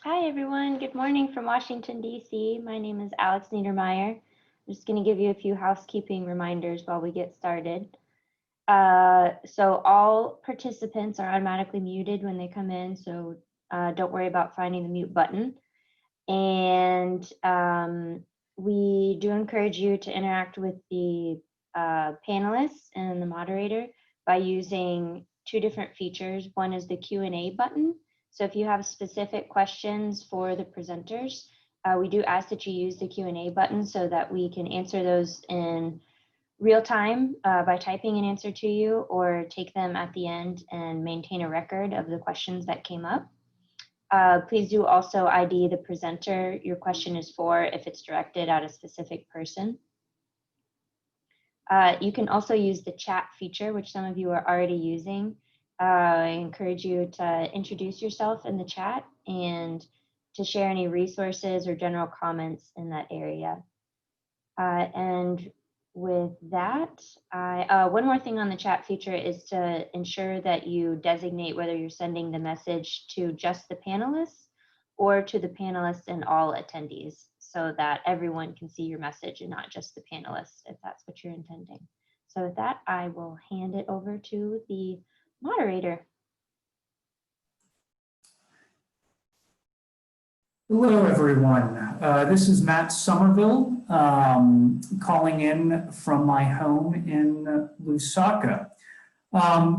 Hi, everyone. Good morning from Washington, D.C. My name is Alex Niedermeyer. I'm just going to give you a few housekeeping reminders while we get started. So all participants are automatically muted when they come in, so don't worry about finding the mute button. And we do encourage you to interact with the panelists and the moderator by using two different features. One is the Q&A button. So if you have specific questions for the presenters, we do ask that you use the Q&A button so that we can answer those in real time by typing an answer to you, or take them at the end and maintain a record of the questions that came up. Please do also ID the presenter your question is for if it's directed at a specific person. You can also use the chat feature, which some of you are already using. I encourage you to introduce yourself in the chat and to share any resources or general comments in that area. And with that, one more thing on the chat feature is to ensure that you designate whether you're sending the message to just the panelists or to the panelists and all attendees, so that everyone can see your message and not just the panelists, if that's what you're intending. So with that, I will hand it over to the moderator. Hello, everyone. This is Matt Somerville calling in from my home in Lusaka.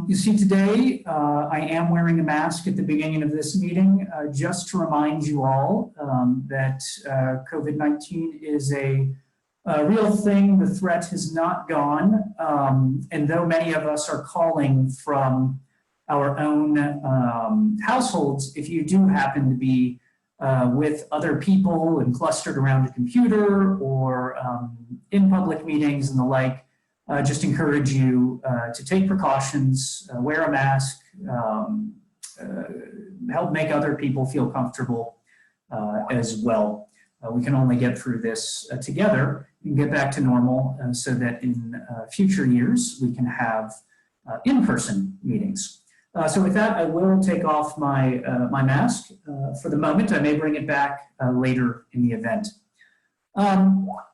You see, today I am wearing a mask at the beginning of this meeting, just to remind you all that COVID-19 is a real thing. The threat has not gone. And though many of us are calling from our own households, if you do happen to be with other people and clustered around a computer or in public meetings and the like, just encourage you to take precautions, wear a mask, help make other people feel comfortable as well. We can only get through this together and get back to normal so that in future years we can have in-person meetings. So with that, I will take off my, my mask for the moment. I may bring it back later in the event.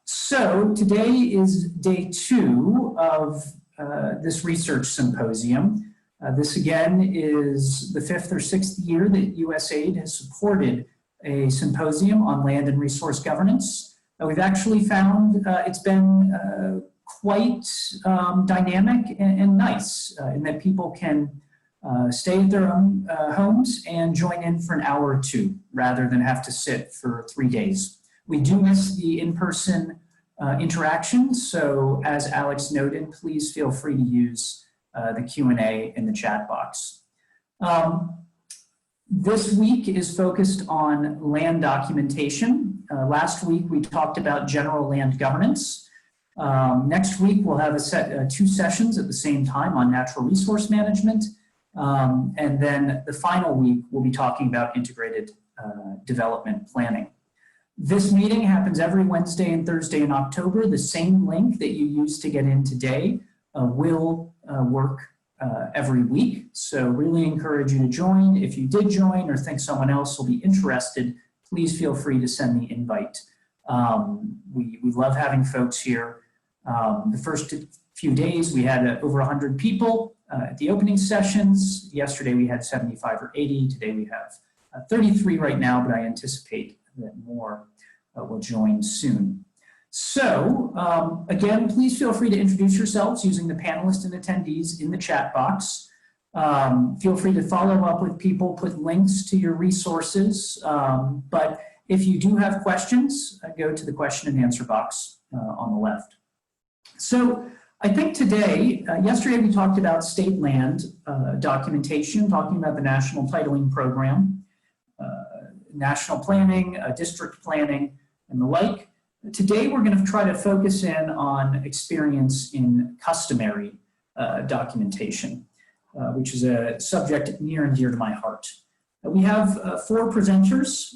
So today is day 2 of this research symposium. This again is the 5th or 6th year that USAID has supported a symposium on land and resource governance. We've actually found it's been quite dynamic and nice in that people can stay at their own homes and join in for an hour or two rather than have to sit for 3 days. We do miss the in-person interaction, so as Alex noted, please feel free to use the Q&A in the chat box. This week is focused on land documentation. Last week we talked about general land governance. Next week we'll have 2 sessions at the same time on natural resource management. And then the final week, we'll be talking about integrated development planning. This meeting happens every Wednesday and Thursday in October. The same link that you used to get in today will work every week. So really encourage you to join. If you did join or think someone else will be interested, please feel free to send the invite. We love having folks here. The first few days, we had over 100 people at the opening sessions. Yesterday we had 75 or 80. Today we have 33 right now, but I anticipate that more will join soon. So again, please feel free to introduce yourselves using the panelists and attendees in the chat box. Feel free to follow up with people, put links to your resources. But if you do have questions, go to the question and answer box on the left. So I think today, yesterday we talked about state land documentation, talking about the national titling program, national planning, district planning, and the like. Today we're going to try to focus in on experience in customary documentation, which is a subject near and dear to my heart. We have 4 presenters,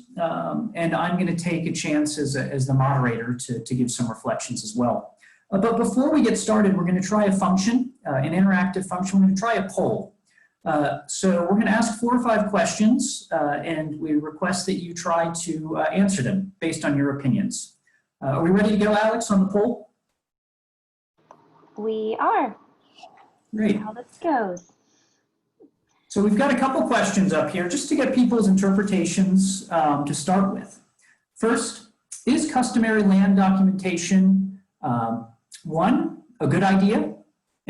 and I'm going to take a chance as the moderator to give some reflections as well. But before we get started, we're going to try a function, an interactive function. We're going to try a poll. So we're going to ask 4 or 5 questions, and we request that you try to answer them based on your opinions. Are we ready to go, Alex, on the poll? We are. Great. How this goes. So we've got a couple questions up here just to get people's interpretations to start with. First, is customary land documentation, 1, a good idea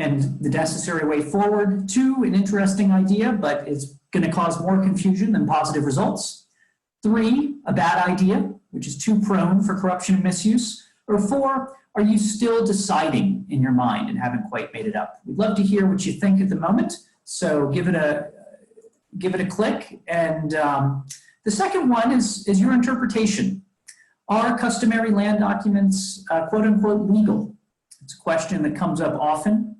and the necessary way forward? 2, an interesting idea, but it's going to cause more confusion than positive results? 3, a bad idea, which is too prone for corruption and misuse? Or 4, are you still deciding in your mind and haven't quite made it up? We'd love to hear what you think at the moment. So give it a click. And the second one is your interpretation. Are customary land documents quote unquote legal? It's a question that comes up often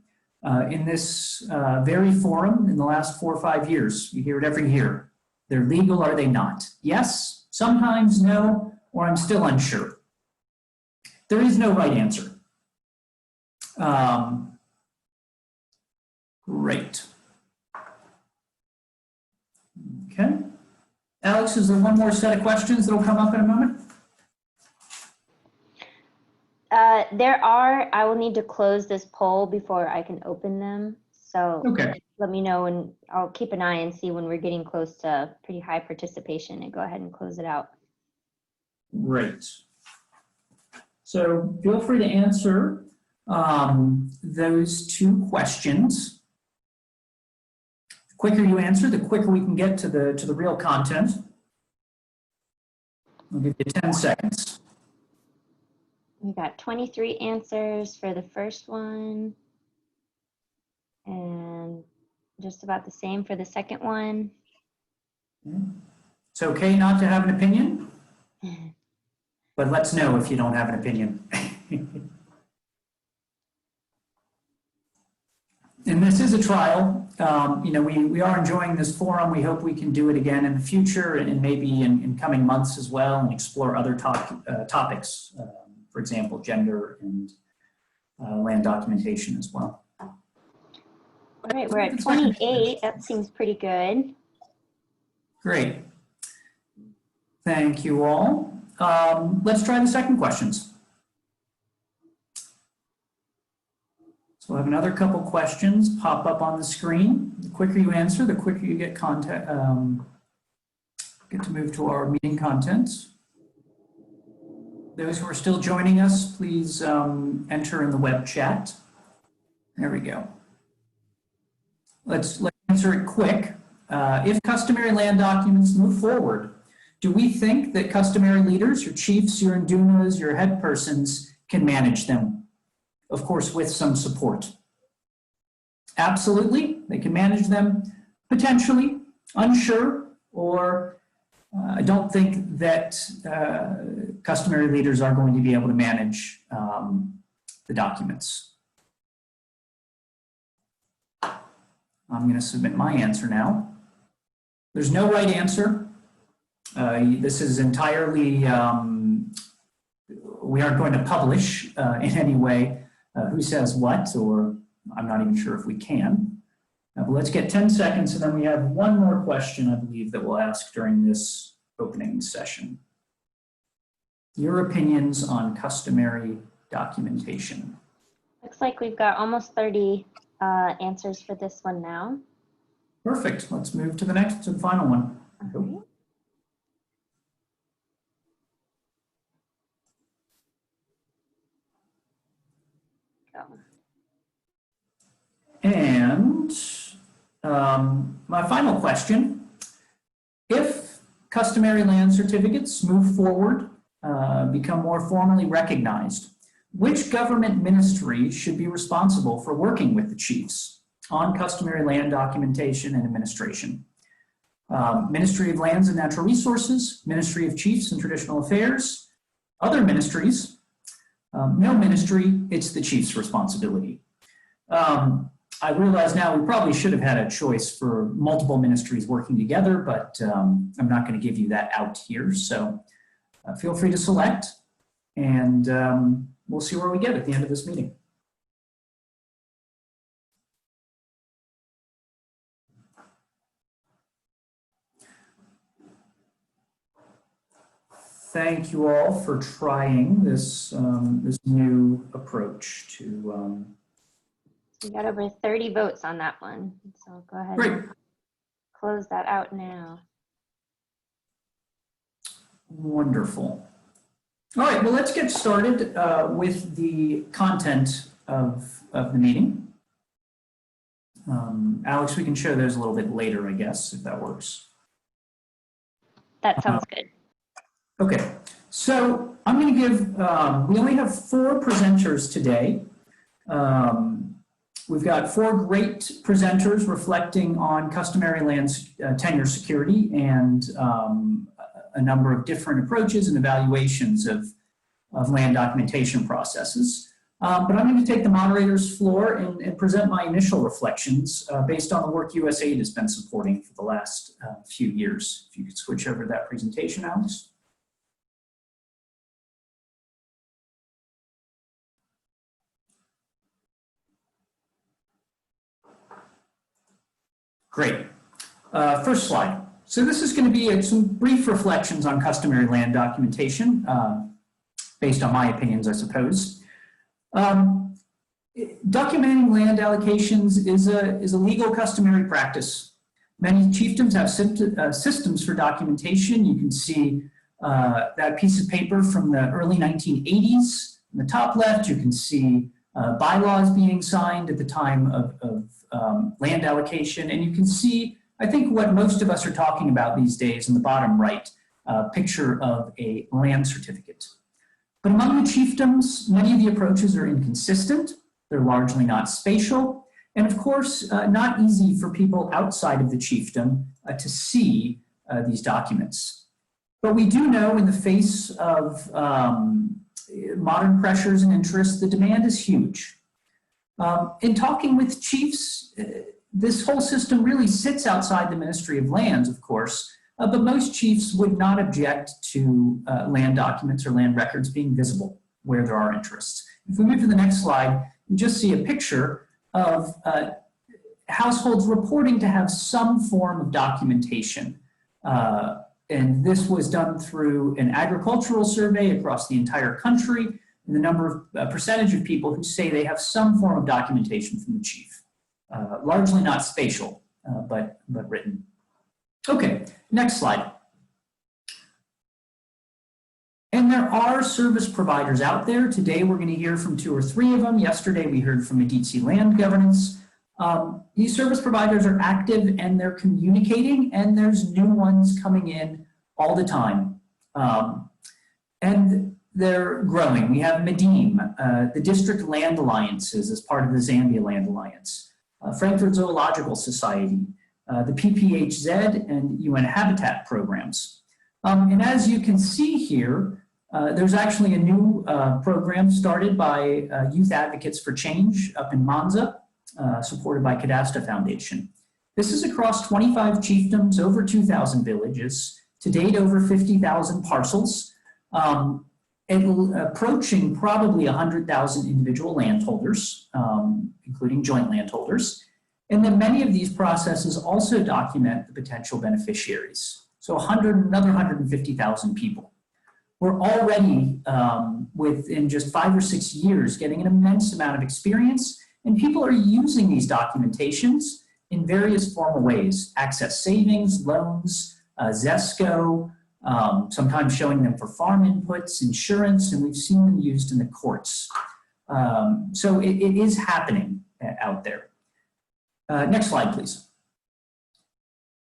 in this very forum in the last 4 or 5 years. We hear it every year. They're legal, are they not? Yes, sometimes no, or I'm still unsure. There is no right answer. Great. Okay. Alex, is there one more set of questions that will come up in a moment? There are. I will need to close this poll before I can open them. So Okay. let me know, and I'll keep an eye and see when we're getting close to pretty high participation and go ahead and close it out. Great. So feel free to answer those 2 questions. The quicker you answer, the quicker we can get to the real content. I'll give you 10 seconds. We got 23 answers for the first one and just about the same for the second one. It's okay not to have an opinion, but let's know if you don't have an opinion. And this is a trial. You know, we are enjoying this forum. We hope we can do it again in the future and maybe in coming months as well, and explore other topics. For example, gender and land documentation as well. All right, we're at 28. That seems pretty good. Great. Thank you all. Let's try the second questions. So we'll have another couple questions pop up on the screen. The quicker you answer, the quicker you get to move to our meeting contents. Those who are still joining us, please enter in the web chat. There we go. Let's answer it quick. If customary land documents move forward, do we think that customary leaders, your chiefs, your indunas, your head persons can manage them? Of course, with some support. Absolutely, they can manage them. Potentially, unsure, or I don't think that customary leaders are going to be able to manage the documents. I'm going to submit my answer now. There's no right answer. This is entirely, we aren't going to publish in any way who says what, or I'm not even sure if we can. But let's get 10 seconds, and then we have one more question, I believe, that we'll ask during this opening session. Your opinions on customary documentation. Looks like we've got almost 30 answers for this one now. Perfect. Let's move to the final one. Okay. Go. And my final question, if customary land certificates move forward, become more formally recognized, which government ministry should be responsible for working with the chiefs on customary land documentation and administration? Ministry of Lands and Natural Resources, Ministry of Chiefs and Traditional Affairs, other ministries, no ministry, it's the chief's responsibility. I realize now we probably should have had a choice for multiple ministries working together, but I'm not going to give you that out here. So feel free to select, and we'll see where we get at the end of this meeting. thank you all for trying this, this new approach to. We got over 30 votes on that one, so I'll go ahead Great. and close that out now. Wonderful. All right, well, let's get started with the content of the meeting. Alex, we can show those a little bit later, I guess, if that works. That sounds good. Okay, so I'm going to give, we only have 4 presenters today. We've got 4 great presenters reflecting on customary land tenure security and a number of different approaches and evaluations of land documentation processes. But I'm going to take the moderator's floor and present my initial reflections based on the work USAID has been supporting for the last few years. If you could switch over to that presentation, Alex. Great. First slide. So this is going to be some brief reflections on customary land documentation, based on my opinions, I suppose. Documenting land allocations is a legal customary practice. Many chiefdoms have systems for documentation. You can see that piece of paper from the early 1980s. In the top left, you can see bylaws being signed at the time of land allocation. And you can see, I think, what most of us are talking about these days in the bottom right, picture of a land certificate. But among the chiefdoms, many of the approaches are inconsistent. They're largely not spatial. And of course, not easy for people outside of the chiefdom to see these documents. But we do know in the face of modern pressures and interests, the demand is huge. In talking with chiefs, this whole system really sits outside the Ministry of Lands, of course, but most chiefs would not object to land documents or land records being visible where there are interests. If we move to the next slide, you just see a picture of households reporting to have some form of documentation. And this was done through an agricultural survey across the entire country, and the number of percentage of people who say they have some form of documentation from the chief. Largely not spatial, but written. Okay, next slide. And there are service providers out there. Today we're going to hear from 2 or 3 of them. Yesterday we heard from Medici Land Governance. These service providers are active and they're communicating, and there's new ones coming in all the time. And they're growing. We have MEDIM, the District Land Alliances as part of the Zambia Land Alliance, Frankfurt Zoological Society, the PPHZ and UN Habitat programs. And as you can see here, there's actually a new program started by Youth Advocates for Change up in Monza, supported by Cadasta Foundation. This is across 25 chiefdoms, over 2,000 villages, to date over 50,000 parcels, and approaching probably 100,000 individual landholders, including joint landholders. And then many of these processes also document the potential beneficiaries. So another 150,000 people. We're already, within just 5 or 6 years, getting an immense amount of experience, and people are using these documentations in various formal ways: access savings, loans, ZESCO, sometimes showing them for farm inputs, insurance, and we've seen them used in the courts. So it is happening out there. Next slide, please.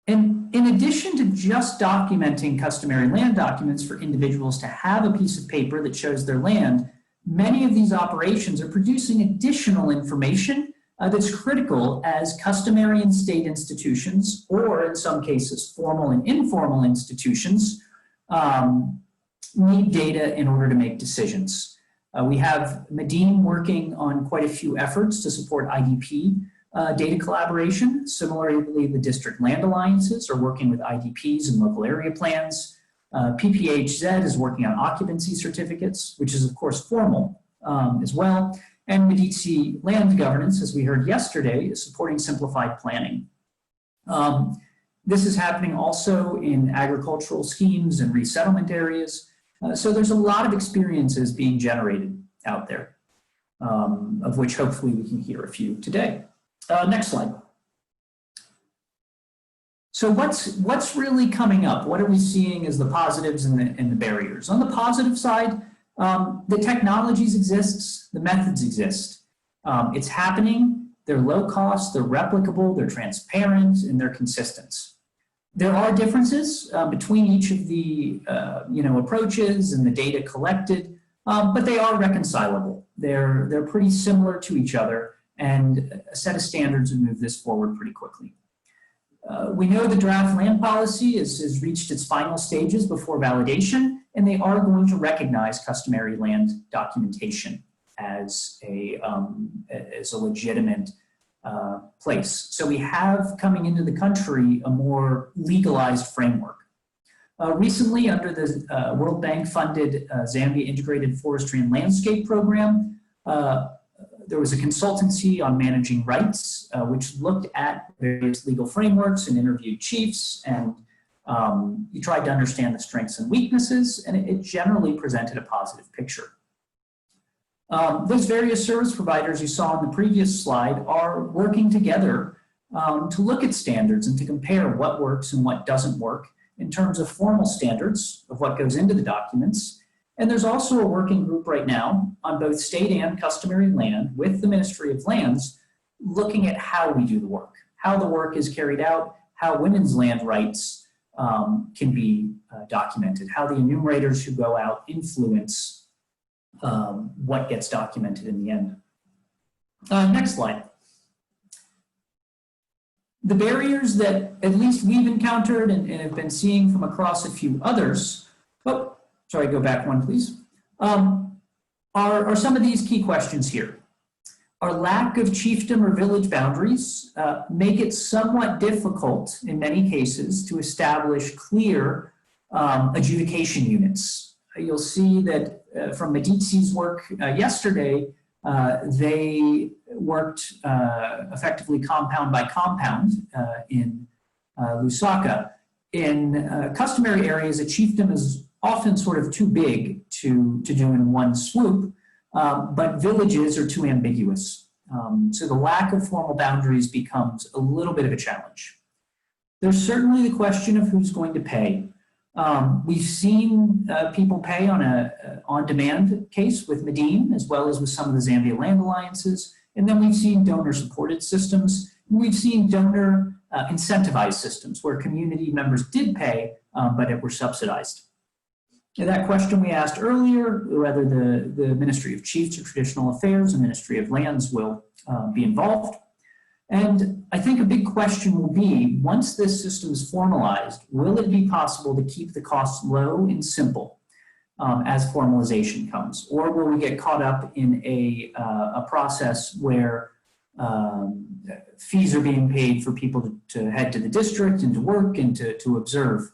And in addition to just documenting customary land documents for individuals to have a piece of paper that shows their land, many of these operations are producing additional information that's critical as customary and state institutions, or in some cases formal and informal institutions, need data in order to make decisions. We have MEDIM working on quite a few efforts to support IDP data collaboration. Similarly, the District Land Alliances are working with IDPs and local area plans. PPHZ is working on occupancy certificates, which is of course formal as well. And Medici Land Governance, as we heard yesterday, is supporting simplified planning. This is happening also in agricultural schemes and resettlement areas. So there's a lot of experiences being generated out there, of which hopefully we can hear a few today. Next slide. So what's really coming up? What are we seeing as the positives and the barriers? On the positive side, the technologies exist, the methods exist. It's happening, they're low cost, they're replicable, they're transparent, and they're consistent. There are differences between each of the approaches and the data collected, but they are reconcilable. They're pretty similar to each other, and a set of standards would move this forward pretty quickly. We know the draft land policy has reached its final stages before validation, and they are going to recognize customary land documentation as a legitimate place. So we have coming into the country a more legalized framework. Recently, under the World Bank funded Zambia Integrated Forestry and Landscape Program, there was a consultancy on managing rights, which looked at various legal frameworks and interviewed chiefs, and you tried to understand the strengths and weaknesses, and it generally presented a positive picture. Those various service providers you saw on the previous slide are working together to look at standards and to compare what works and what doesn't work in terms of formal standards of what goes into the documents. And there's also a working group right now on both state and customary land with the Ministry of Lands looking at how we do the work, how the work is carried out, how women's land rights can be documented, how the enumerators who go out influence what gets documented in the end. Next slide. The barriers that at least we've encountered and have been seeing from across a few others, sorry, go back one, please, are some of these key questions here. Our lack of chiefdom or village boundaries make it somewhat difficult in many cases to establish clear adjudication units. You'll see that from Medizi's work yesterday, they worked effectively compound by compound in Lusaka. In customary areas, a chiefdom is often sort of too big to do in one swoop, but villages are too ambiguous. So the lack of formal boundaries becomes a little bit of a challenge. There's certainly the question of who's going to pay. We've seen people pay on a on-demand case with Medine, as well as with some of the Zambia Land Alliances. And then we've seen donor-supported systems. We've seen donor incentivized systems where community members did pay, but it were subsidized. And that question we asked earlier, whether the Ministry of Chiefs or Traditional Affairs and Ministry of Lands will be involved. And I think a big question will be, once this system is formalized, will it be possible to keep the costs low and simple as formalization comes? Or will we get caught up in a process where fees are being paid for people to head to the district and to work and to observe?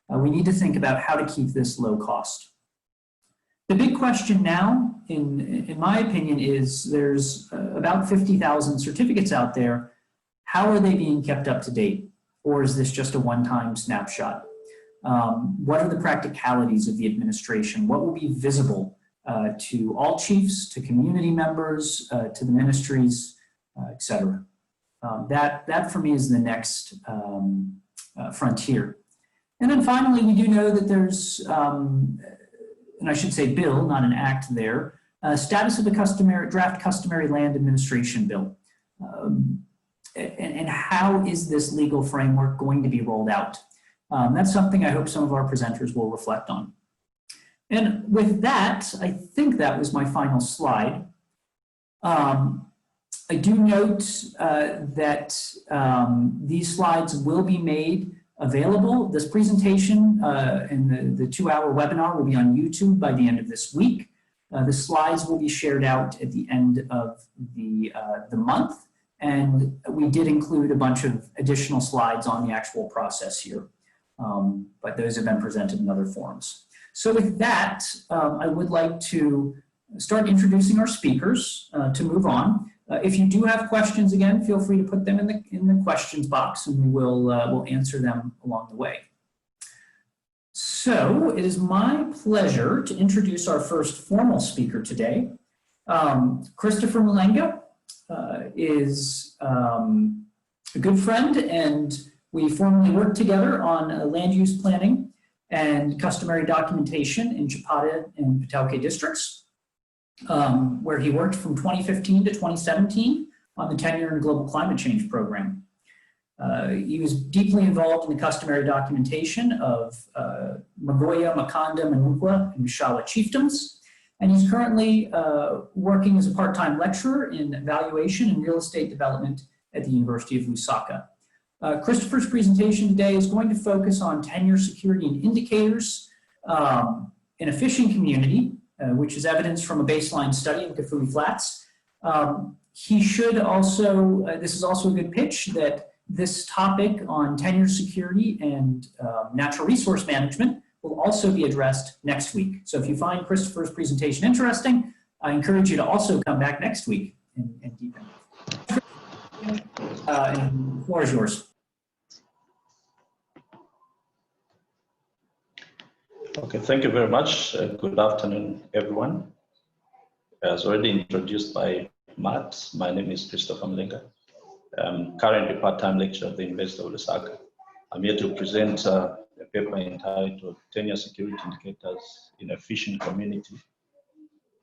We need to think about how to keep this low cost. The big question now, in my opinion, is there's about 50,000 certificates out there. How are they being kept up to date? Or is this just a one-time snapshot? What are the practicalities of the administration? What will be visible to all chiefs, to community members, to the ministries, et cetera? That for me is the next frontier. And then finally, we do know that there's, and I should say bill, not an act there, status of the draft customary land administration bill. And how is this legal framework going to be rolled out? That's something I hope some of our presenters will reflect on. And with that, I think that was my final slide. I do note that these slides will be made available. This presentation and the 2-hour webinar will be on YouTube by the end of this week. The slides will be shared out at the end of the month. And we did include a bunch of additional slides on the actual process here, but those have been presented in other forums. So with that, I would like to start introducing our speakers to move on. If you do have questions, again, feel free to put them in the questions box, and we will we'll answer them along the way. So it is my pleasure to introduce our first formal speaker today. Christopher Malenga is a good friend, and we formerly worked together on land use planning and customary documentation in Chapada and Patauke districts, where he worked from 2015 to 2017 on the 10-year and global climate change program. He was deeply involved in the customary documentation of Magoya, Makanda, Manukwa, and Mishawa chiefdoms, and he's currently working as a part-time lecturer in evaluation and real estate development at the University of Lusaka. Christopher's presentation today is going to focus on tenure security and indicators in a fishing community, which is evidence from a baseline study in Kafui Flats. He should also, this is also a good pitch that this topic on tenure security and natural resource management will also be addressed next week. So if you find Christopher's presentation interesting, I encourage you to also come back next week and deepen. And the floor is yours. Okay, thank you very much. Good afternoon, everyone. As already introduced by Matt, my name is Christopher Malenga. I'm currently part-time lecturer at the University of Lusaka. I'm here to present a paper entitled Tenure Security Indicators in a Fishing Community,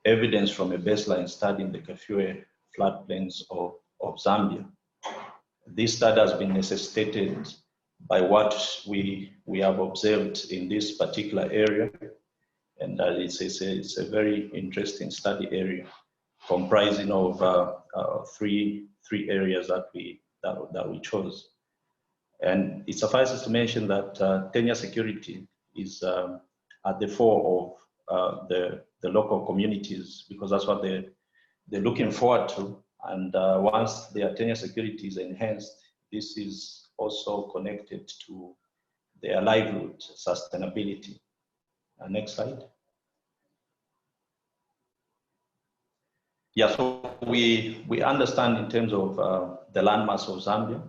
Evidence from a Baseline Study in the Kafue Floodplains of Zambia. This study has been necessitated by what we have observed in this particular area, and it's a very interesting study area comprising of three areas that we chose. And it suffices to mention that tenure security is at the fore of the local communities, because that's what they're looking forward to. And once their tenure security is enhanced, this is also connected to their livelihood sustainability. Next slide. Yeah, so we understand in terms of the landmass of Zambia.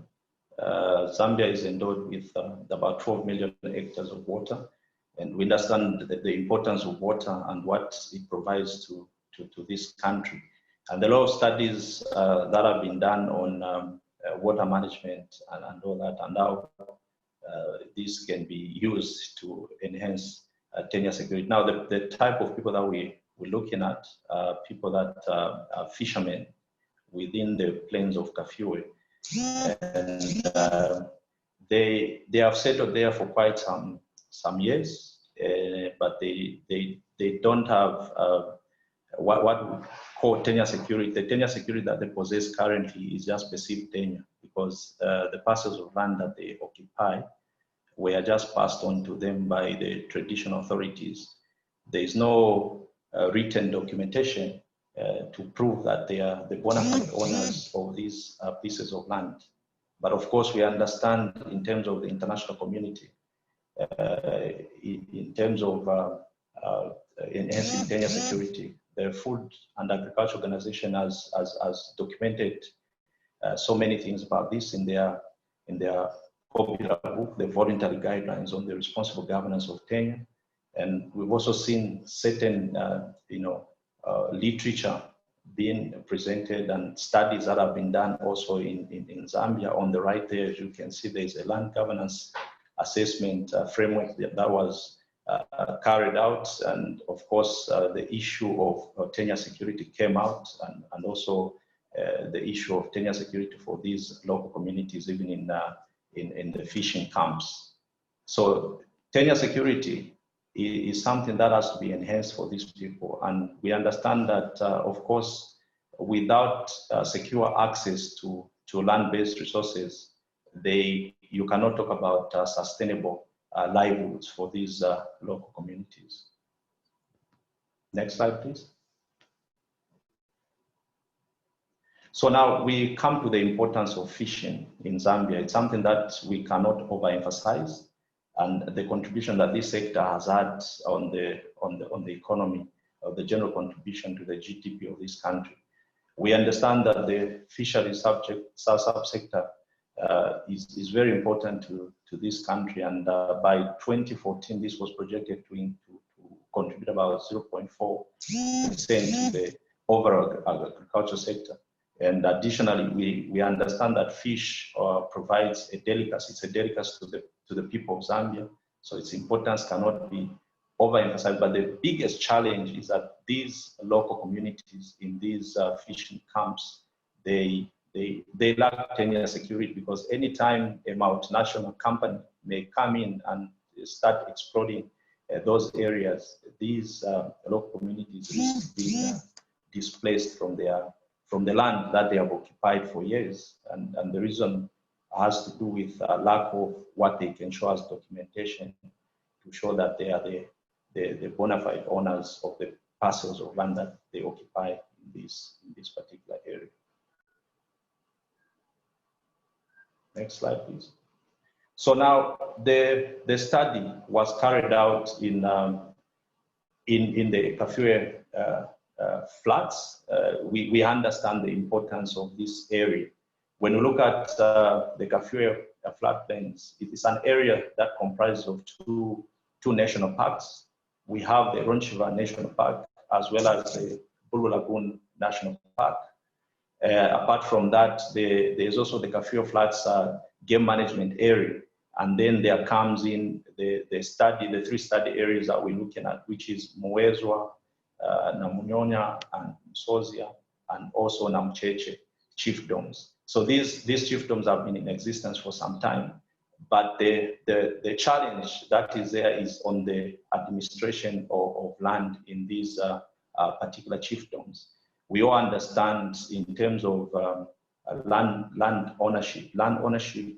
Zambia is endowed with about 12 million hectares of water, and we understand the importance of water and what it provides to this country. And there are a lot of studies that have been done on water management and all that, and how this can be used to enhance tenure security. Now, the type of people that we're looking at, people that are fishermen within the plains of Kafue, and they have settled there for quite some years, but they don't have what we call tenure security. The tenure security that they possess currently is just perceived tenure, because the parcels of land that they occupy were just passed on to them by the traditional authorities. There is no written documentation to prove that they are the bona fide owners of these pieces of land. But of course, we understand in terms of the international community, in terms of enhancing tenure security, the Food and Agriculture Organization has documented so many things about this in their popular book, the Voluntary Guidelines on the Responsible Governance of Tenure. And we've also seen certain, literature being presented and studies that have been done also in Zambia. On the right there, as you can see, there's a land governance assessment framework that was carried out. And of course, the issue of tenure security came out, and also the issue of tenure security for these local communities, even in the fishing camps. So tenure security is something that has to be enhanced for these people. And we understand that, of course, without secure access to land-based resources, you cannot talk about sustainable livelihoods for these local communities. Next slide, please. So now we come to the importance of fishing in Zambia. It's something that we cannot overemphasize, and the contribution that this sector has had on the economy, or the general contribution to the GDP of this country. We understand that the fisheries subsector is very important to this country. And by 2014, this was projected to contribute about 0.4% to the overall agriculture sector. And additionally, we understand that fish provides a delicacy. It's a delicacy to the people of Zambia. So its importance cannot be overemphasized. But the biggest challenge is that these local communities in these fishing camps, they lack tenure security, because anytime a multinational company may come in and start exploiting those areas, these local communities risk being displaced from the land that they have occupied for years. And the reason has to do with lack of what they can show as documentation to show that they are the bona fide owners of the parcels of land that they occupy in this particular area. Next slide, please. So now the study was carried out in the Kafue flats. We understand the importance of this area. When we look at the Kafue floodplains, it is an area that comprises of two national parks. We have the Ronchiva National Park as well as the Bulu Lagoon National Park. Apart from that, there's also the Kafue Flats game management area. And then there comes in the three study areas that we're looking at, which is Muezwa, Namunyonya, and Sozia, and also Namcheche chiefdoms. So these chiefdoms have been in existence for some time, but the challenge that is there is on the administration of land in these particular chiefdoms. We all understand in terms of land ownership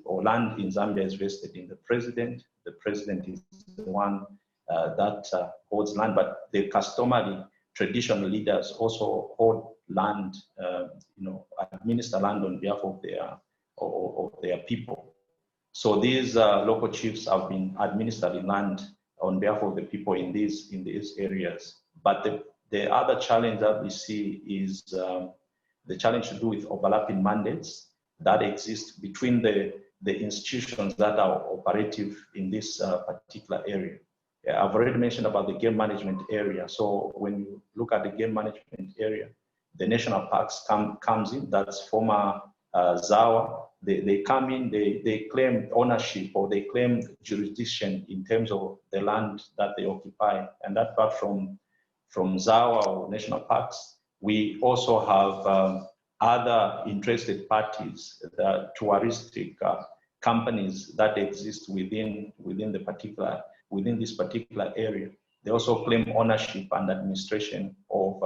or land in Zambia is vested in the president. The president is the one that holds land, but the customary traditional leaders also hold land, administer land on behalf of their people. So these local chiefs have been administering land on behalf of the people in these areas. But the other challenge that we see is the challenge to do with overlapping mandates that exist between the institutions that are operative in this particular area. I've already mentioned about the game management area. So when you look at the game management area, the national parks comes in, that's former Zawa. They come in, they claim ownership or they claim jurisdiction in terms of the land that they occupy. And that part from Zawa or national parks, we also have other interested parties, the touristic companies that exist within this particular area. They also claim ownership and administration of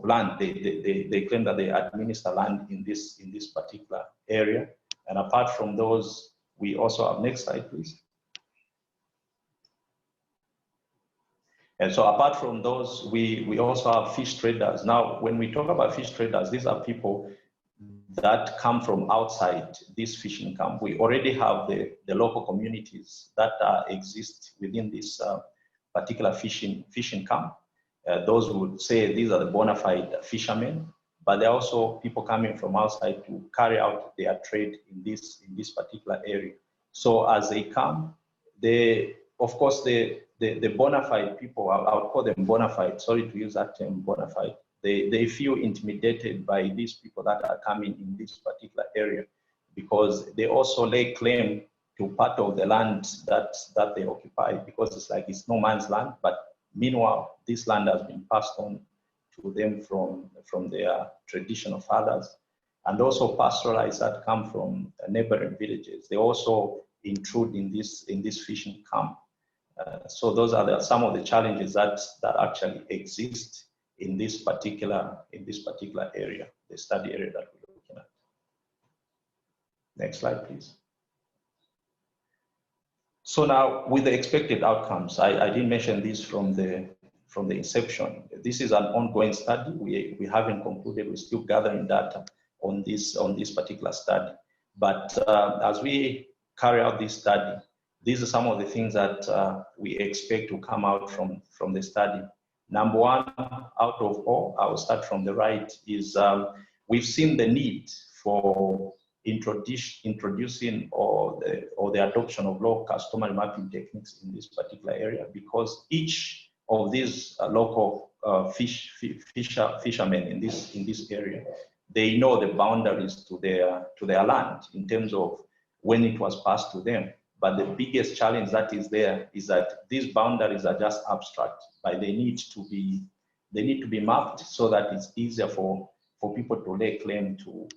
land. They claim that they administer land in this particular area. And apart from those, we also have, next slide, please. And so apart from those, we also have fish traders. Now, when we talk about fish traders, these are people that come from outside this fishing camp. We already have the local communities that exist within this particular fishing camp. Those would say these are the bona fide fishermen, but there are also people coming from outside to carry out their trade in this particular area. So as they come, of course, the bona fide people, I would call them bona fide, sorry to use that term, bona fide, they feel intimidated by these people that are coming in this particular area because they also lay claim to part of the land that they occupy, because it's no man's land, but meanwhile, this land has been passed on to them from their traditional fathers, and also pastoralists that come from neighboring villages. They also intrude in this fishing camp. So those are some of the challenges that actually exist in this particular area, the study area that we're looking at. Next slide, please. So now, with the expected outcomes, I didn't mention this from the inception. This is an ongoing study. We haven't concluded. We're still gathering data on this particular study. But as we carry out this study, these are some of the things that we expect to come out from the study. Number one, out of all, I will start from the right, is we've seen the need for introducing or the adoption of local customary mapping techniques in this particular area, because each of these local fishermen in this area, they know the boundaries to their land in terms of when it was passed to them. But the biggest challenge that is there is that these boundaries are just abstract, but they need to be mapped so that it's easier for people to lay claim to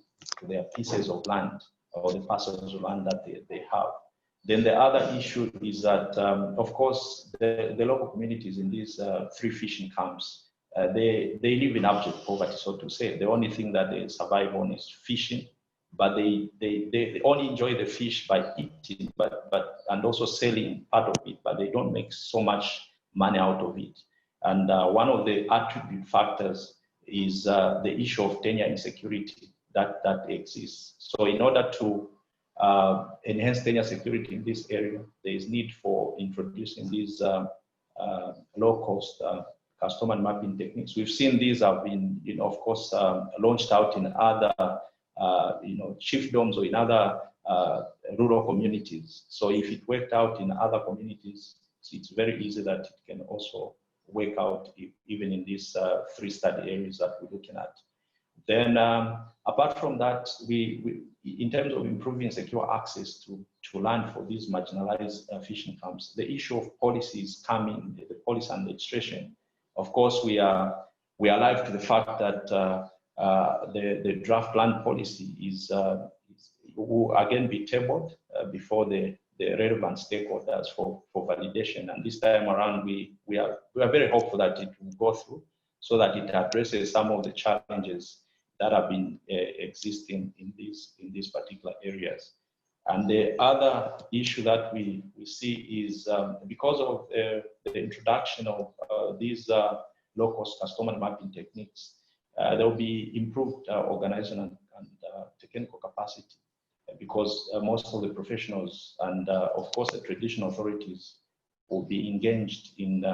their pieces of land or the parcels of land that they have. Then the other issue is that, of course, the local communities in these 3 fishing camps, they live in abject poverty, so to say. The only thing that they survive on is fishing, but they only enjoy the fish by eating, and also selling part of it, but they don't make so much money out of it. And one of the attribute factors is the issue of tenure insecurity that exists. So in order to enhance tenure security in this area, there is need for introducing these low-cost customary mapping techniques. We've seen these have been, of course, launched out in other, chiefdoms or in other rural communities. So if it worked out in other communities, it's very easy that it can also work out even in these 3 study areas that we're looking at. Then, apart from that, we in terms of improving secure access to land for these marginalized fishing camps, the issue of policies coming, the policy and legislation. Of course, we are alive to the fact that the draft land policy will again be tabled before the relevant stakeholders for validation. And this time around, we are very hopeful that it will go through so that it addresses some of the challenges that have been existing in these particular areas. And the other issue that we see is because of the introduction of these low-cost customary mapping techniques, there will be improved organizational and technical capacity, because most of the professionals and of course the traditional authorities will be engaged in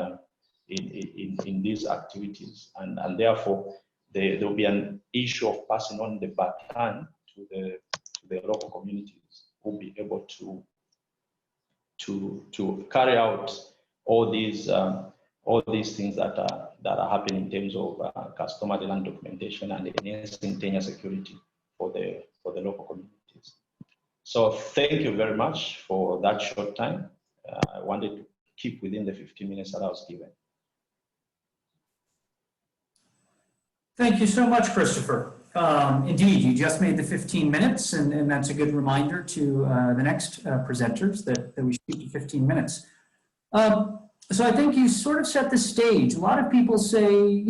these activities, and therefore there will be an issue of passing on the baton to the local communities who will be able to carry out all these things that are happening in terms of customary land documentation and enhancing tenure security for the local communities. So thank you very much for that short time. I wanted to keep within the 15 minutes that I was given. Thank you so much, Christopher. Indeed, you just made the 15 minutes, and that's a good reminder to the next presenters that we should keep to 15 minutes. So I think you sort of set the stage. A lot of people say,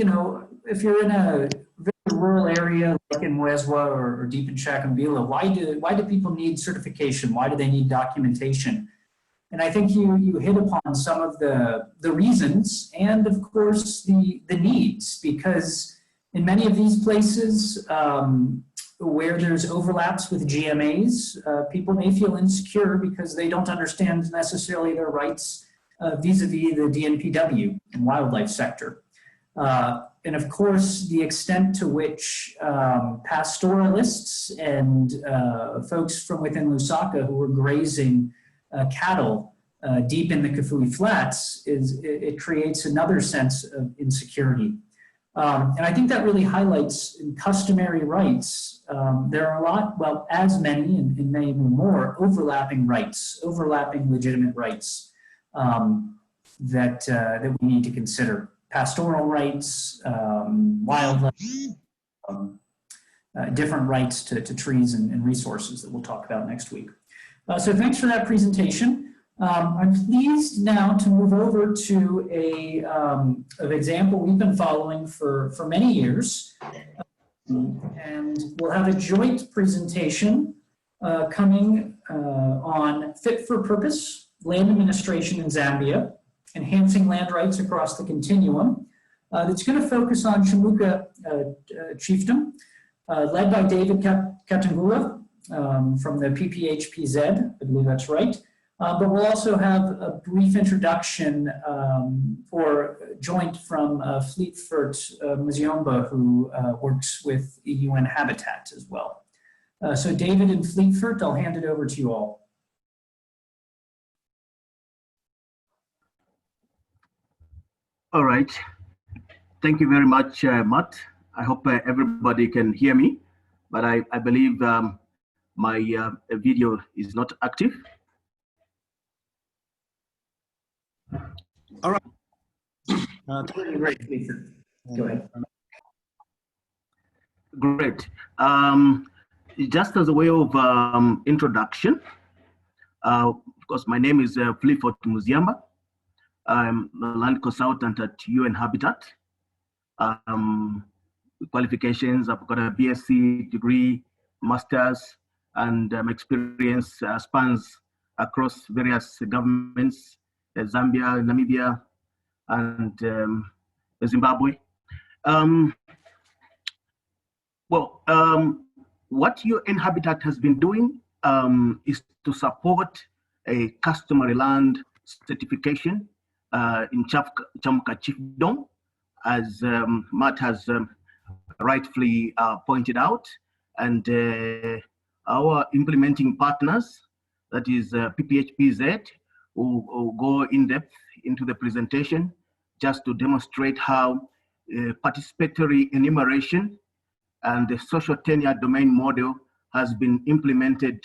if you're in a very rural area like in Mwezwa or deep in Shakambila, why do people need certification? Why do they need documentation? And I think you hit upon some of the reasons and, of course, the needs, because in many of these places where there's overlaps with GMAs, people may feel insecure because they don't understand necessarily their rights vis-a-vis the DNPW and wildlife sector. And of course, the extent to which pastoralists and folks from within Lusaka who were grazing cattle deep in the Kafue Flats, it creates another sense of insecurity. And I think that really highlights in customary rights, there are a lot, well, as many and maybe more overlapping rights, overlapping legitimate rights that we need to consider. Pastoral rights, wildlife, different rights to trees and resources that we'll talk about next week. So thanks for that presentation. I'm pleased now to move over to an example we've been following for many years. And we'll have a joint presentation coming on fit for purpose, land administration in Zambia, enhancing land rights across the continuum. That's going to focus on Chimuka chiefdom, led by David Katangula from the PPHPZ, I believe that's right. But we'll also have a brief introduction or joint from Fleetfoot Muziomba, who works with UN Habitat as well. So David and Fleetfoot, I'll hand it over to you all. All right. Thank you very much, Matt. I hope everybody can hear me, but I believe my video is not active. All right. Great, Fleetfoot. Go ahead. Great. Just as a way of introduction, of course, my name is Fleetfoot Muziamba. I'm a land consultant at UN Habitat. Qualifications, I've got a BSc degree, master's, and experience spans across various governments, Zambia, Namibia, and Zimbabwe. What UN Habitat has been doing is to support a customary land certification in Chamuka Chiefdom, as Matt has rightfully pointed out, and our implementing partners, that is PPHPZ, will go in depth into the presentation just to demonstrate how participatory enumeration and the social tenure domain model has been implemented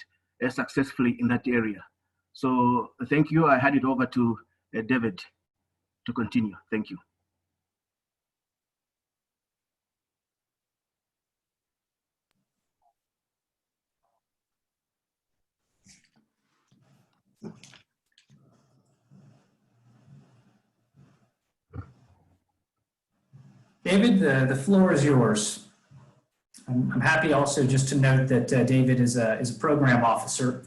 successfully in that area. So thank you. I hand it over to David to continue. Thank you. David, the floor is yours. I'm happy also just to note that David is a program officer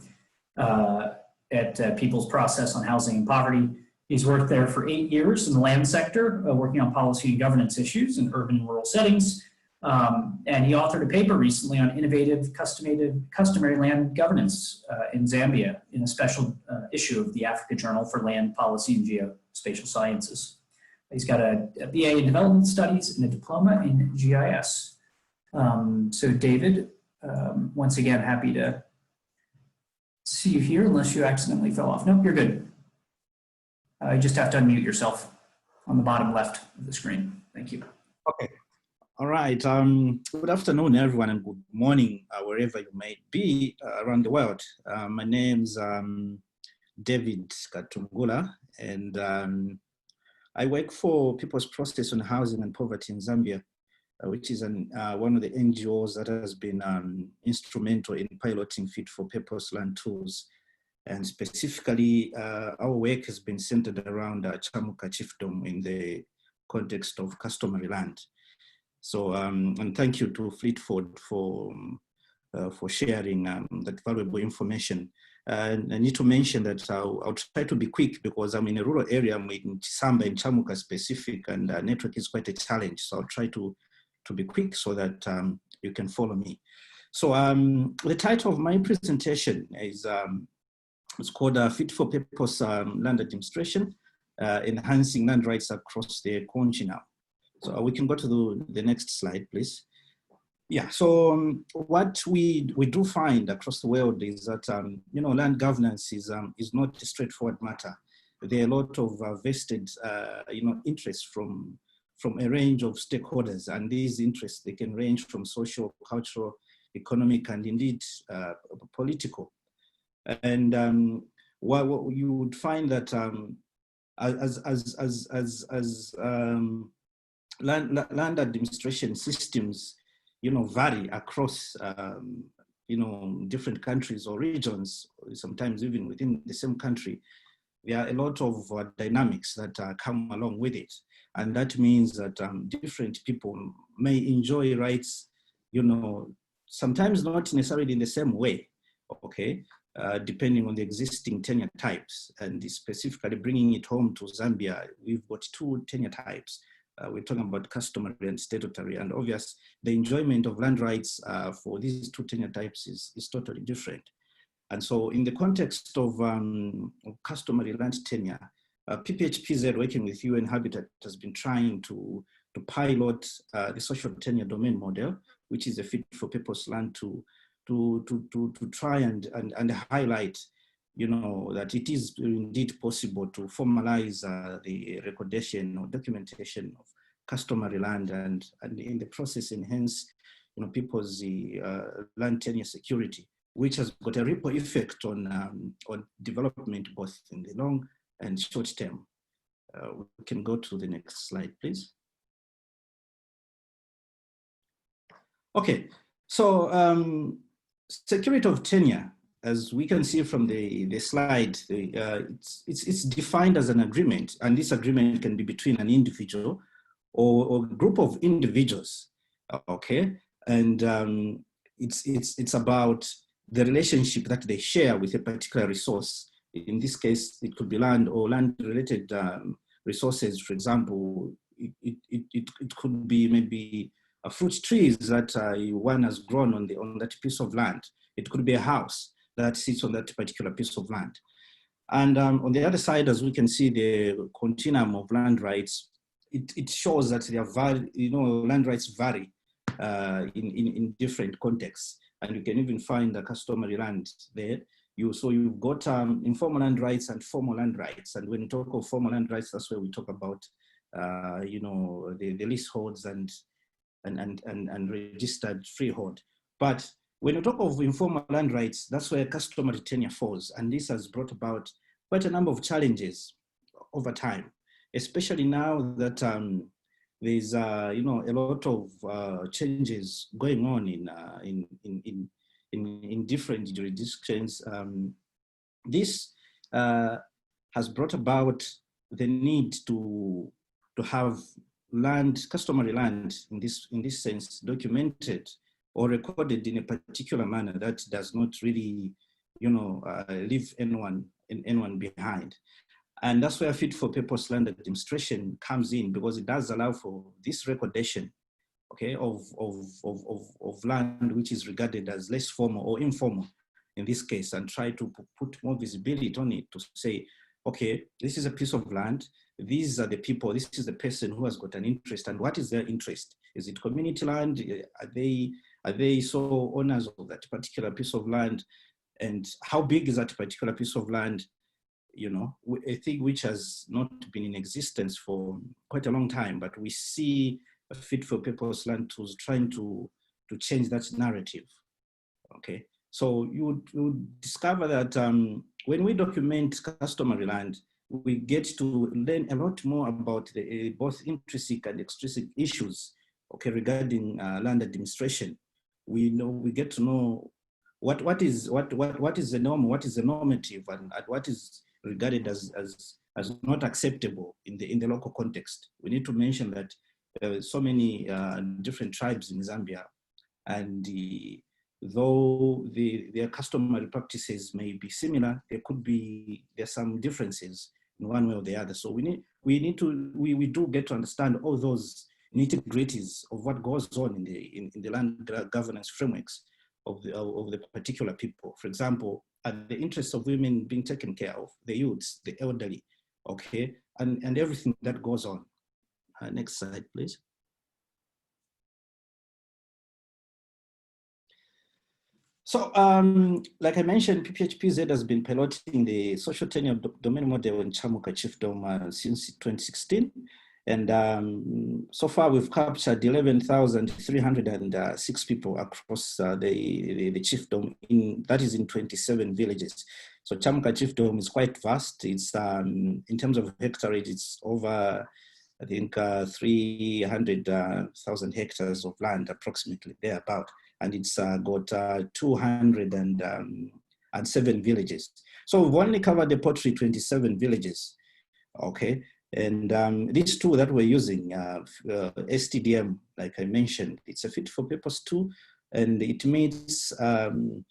at People's Process on Housing and Poverty. He's worked there for 8 years in the land sector, working on policy and governance issues in urban and rural settings. And he authored a paper recently on innovative customary land governance in Zambia in a special issue of the Africa Journal for Land Policy and Geospatial Sciences. He's got a BA in Development Studies and a diploma in GIS. So David, once again, happy to see you here unless you accidentally fell off. Nope, you're good. You just have to unmute yourself on the bottom left of the screen. Thank you. Okay. All right. Good afternoon, everyone, and good morning, wherever you may be around the world. My name's David Katungula, and I work for People's Process on Housing and Poverty in Zambia, which is one of the NGOs that has been instrumental in piloting fit-for-purpose land tools. And specifically, our work has been centered around Chamuka Chiefdom in the context of customary land. So, and thank you to Fleetfoot for sharing that valuable information. And I need to mention that I'll try to be quick because I'm in a rural area. I'm in Samba and Chamuka specific, and network is quite a challenge. So I'll try to be quick so that you can follow me. So the title of my presentation is it's called Fit for Purpose Land Administration, Enhancing Land Rights Across the Continent. So we can go to the next slide, please. Yeah, so what we do find across the world is that, land governance is not a straightforward matter. There are a lot of vested, interests from a range of stakeholders, and these interests, they can range from social, cultural, economic, and indeed political. And what you would find that as land administration systems, vary across, different countries or regions, sometimes even within the same country. There are a lot of dynamics that come along with it. And that means that different people may enjoy rights, sometimes not necessarily in the same way, okay, depending on the existing tenure types. And specifically bringing it home to Zambia, we've got 2 tenure types. We're talking about customary and statutory, and obviously the enjoyment of land rights for these 2 tenure types is totally different. And so in the context of customary land tenure, PPHPZ working with UN Habitat has been trying to pilot the social tenure domain model, which is a fit for purpose land tool to try and highlight, you know, that it is indeed possible to formalize the recordation or documentation of customary land, and in the process enhance, you know, people's land tenure security, which has got a ripple effect on development both in the long and short term. We can go to the next slide, please. Okay, so security of tenure, as we can see from the slide, it's defined as an agreement, and this agreement can be between an individual or a group of individuals, okay? And it's about the relationship that they share with a particular resource. In this case, it could be land or land-related resources. For example, it could be maybe fruit trees that one has grown on that piece of land. It could be a house that sits on that particular piece of land. And on the other side, as we can see, the continuum of land rights, it shows that land rights vary in different contexts. And you can even find the customary land there. So you've got informal land rights and formal land rights. And when you talk of formal land rights, that's where we talk about, the leaseholds and registered freehold. But when you talk of informal land rights, that's where customary tenure falls. And this has brought about quite a number of challenges over time, especially now that there's a lot of changes going on in different jurisdictions. This has brought about the need to have customary land in this sense, documented or recorded in a particular manner that does not really, leave anyone behind. And that's where fit for purpose land administration comes in, because it does allow for this recordation, okay, of land which is regarded as less formal or informal in this case, and try to put more visibility on it to say, okay, this is a piece of land, these are the people, this is the person who has got an interest, and what is their interest? Is it community land? Are they sole owners of that particular piece of land? And how big is that particular piece of land? A thing which has not been in existence for quite a long time, but we see a fit for purpose land tools trying to change that narrative, okay? So you would discover that when we document customary land, we get to learn a lot more about both intrinsic and extrinsic issues, okay, regarding land administration. We get to know what is the norm, what is the normative, and what is regarded as not acceptable in the local context. We need to mention that so many different tribes in Zambia, and though their customary practices may be similar, there's some differences in one way or the other. So we do get to understand all those nitty-gritties of what goes on in the land governance frameworks of the particular people. For example, the interests of women being taken care of, the youths, the elderly, okay, and everything that goes on. Next slide, please. So, like I mentioned, PPHPZ has been piloting the social tenure domain model in Chamuka Chiefdom since 2016. And so far we've captured 11,306 people across the chiefdom, that is in 27 villages. So Chamuka Chiefdom is quite vast. It's in terms of hectarage, it's over, I think, 300,000 hectares of land, approximately thereabout. And it's got 207 villages. So we've only covered the pottery 27 villages, okay? And this tool that we're using, STDM, like I mentioned, it's a fit for purpose tool, and it meets, land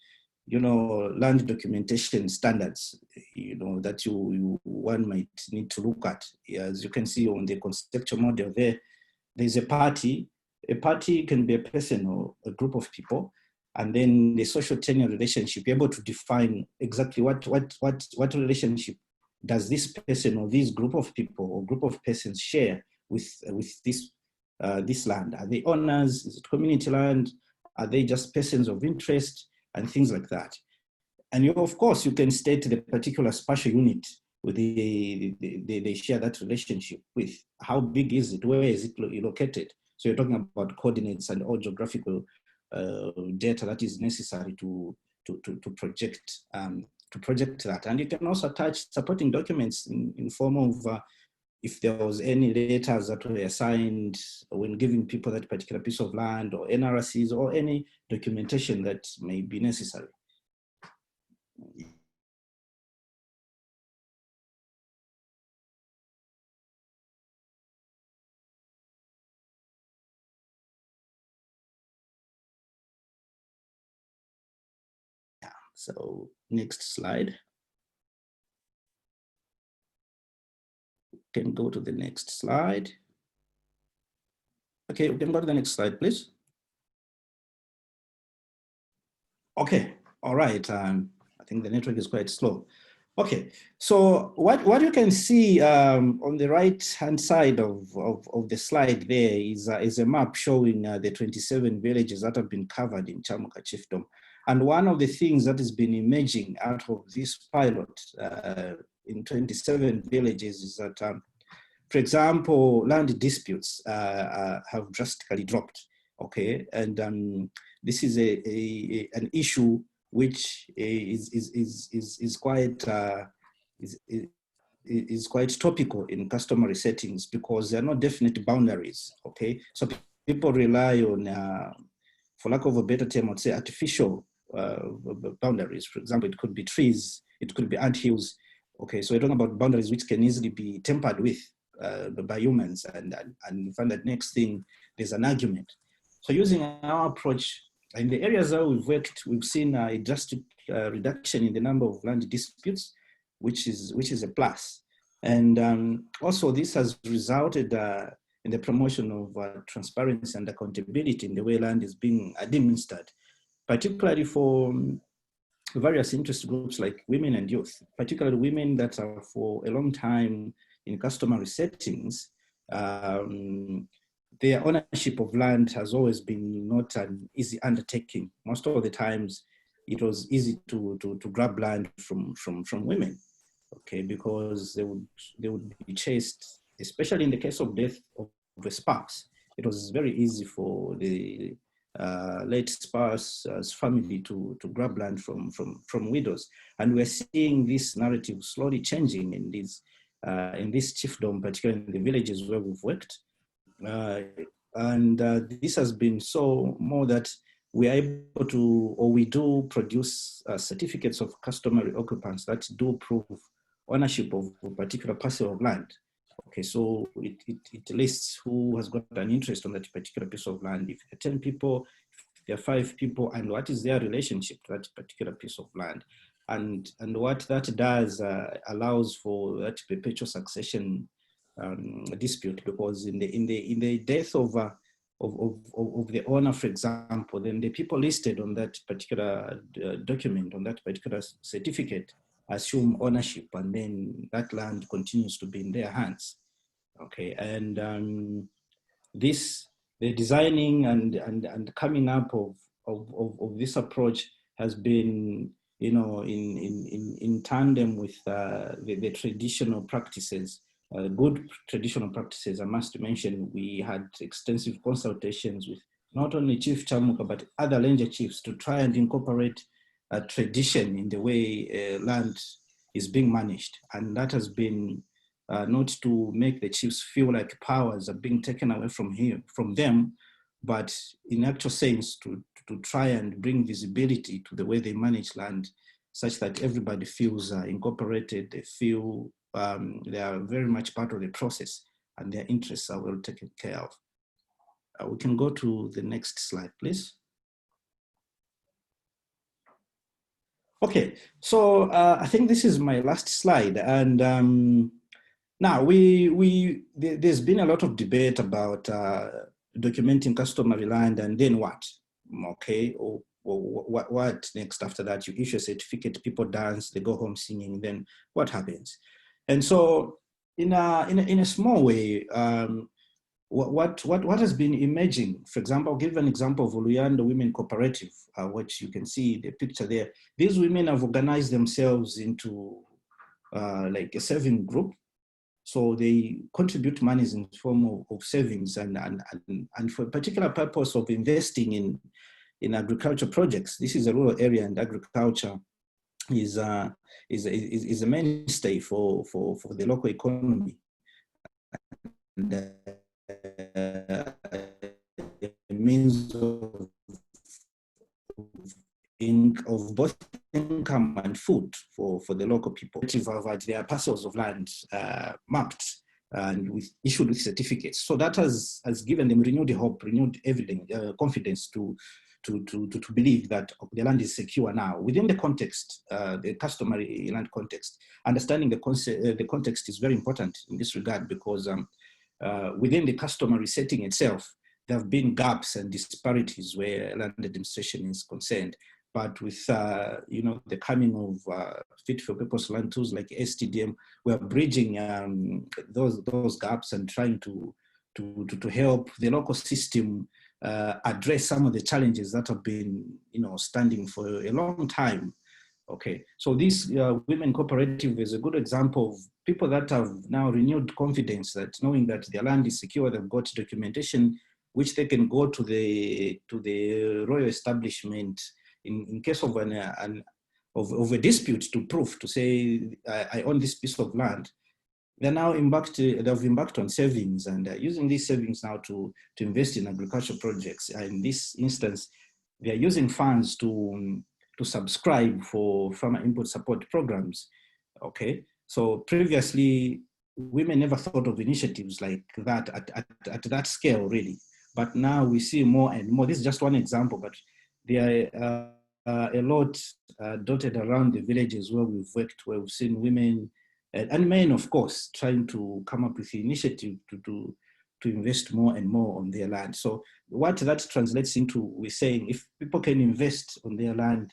documentation standards, that one might need to look at. As you can see on the conceptual model there's a party. A party can be a person or a group of people, and then the social tenure relationship, you're able to define exactly what relationship does this person or this group of people or group of persons share with this land. Are they owners? Is it community land? Are they just persons of interest? and things like that. And you, of course, you can state the particular spatial unit with they share that relationship with. How big is it? Where is it located? So you're talking about coordinates and all geographical data that is necessary to project that. And you can also attach supporting documents in form of if there was any letters that were assigned when giving people that particular piece of land, or NRCs, or any documentation that may be necessary. So next slide. Can go to the next slide. Okay, we can go to the next slide, please. Okay, all right. I think the network is quite slow. Okay, so what you can see on the right-hand side of the slide there is a map showing the 27 villages that have been covered in Chamuka Chiefdom. And one of the things that has been emerging out of this pilot in 27 villages is that, for example, land disputes have drastically dropped, okay? And this is an issue which is quite topical in customary settings, because there are no definite boundaries, okay? So people rely on, for lack of a better term, I'd say artificial boundaries. For example, it could be trees, it could be anthills, okay? So we're talking about boundaries which can easily be tampered with by humans, and you find that next thing, there's an argument. So using our approach, in the areas that we've worked, we've seen a drastic reduction in the number of land disputes, which is a plus. And also this has resulted in the promotion of transparency and accountability in the way land is being administered, particularly for various interest groups like women and youth, particularly women that are for a long time in customary settings. Their ownership of land has always been not an easy undertaking. Most of the times, it was easy to grab land from women, okay, because they would be chased, especially in the case of death of a spouse. It was very easy for the late spouse's family to grab land from widows, and we're seeing this narrative slowly changing in this chiefdom, particularly in the villages where we've worked. And this has been so more that we are able to, or we do produce certificates of customary occupants that do prove ownership of a particular parcel of land. Okay, so it lists who has got an interest on that particular piece of land. If there are 10 people, if there are 5 people, and what is their relationship to that particular piece of land. And what that does allows for that perpetual succession dispute, because in the death of the owner, for example, then the people listed on that particular document, on that particular certificate, assume ownership, and then that land continues to be in their hands. Okay, and the designing and coming up of this approach has been, you know, in tandem with the traditional practices. Good traditional practices. I must mention, we had extensive consultations with not only Chief Chamuka, but other Ranger chiefs to try and incorporate a tradition in the way land is being managed. And that has been not to make the chiefs feel like powers are being taken away from them, but in actual sense to try and bring visibility to the way they manage land, such that everybody feels incorporated, they feel they are very much part of the process, and their interests are well taken care of. We can go to the next slide, please. Okay, so I think this is my last slide, and now there's been a lot of debate about documenting customary land, and then what? Okay, or what next after that? You issue a certificate, people dance, they go home singing, then what happens? And so in a small way, what has been emerging? For example, I'll give an example of Oluyando Women Cooperative, which you can see the picture there. These women have organized themselves into like a saving group. So they contribute monies in the form of savings and for a particular purpose of investing in agriculture projects. This is a rural area, and agriculture is a mainstay for the local economy. And, a means of both income and food for the local people. There are parcels of land mapped and issued with certificates. So that has given them renewed hope, renewed confidence to believe that the land is secure now. Within the context, the customary land context, understanding the context is very important in this regard, because within the customary setting itself, there have been gaps and disparities where land administration is concerned. But with the coming of fit for purpose land tools like STDM, we are bridging those gaps and trying to help the local system address some of the challenges that have been standing for a long time. Okay, so this women cooperative is a good example of people that have now renewed confidence, that knowing that their land is secure, they've got documentation which they can go to the royal establishment in case of of a dispute, to prove, to say I own this piece of land. They're now they've embarked on savings, and using these savings now to invest in agricultural projects. In this instance, they're using funds to subscribe for farmer input support programs. Okay, so previously women never thought of initiatives like that at that scale, really. But now we see more and more. This is just one example, but there are a lot dotted around the villages where we've worked, where we've seen women and men, of course, trying to come up with the initiative to invest more and more on their land. So what that translates into, we're saying if people can invest on their land,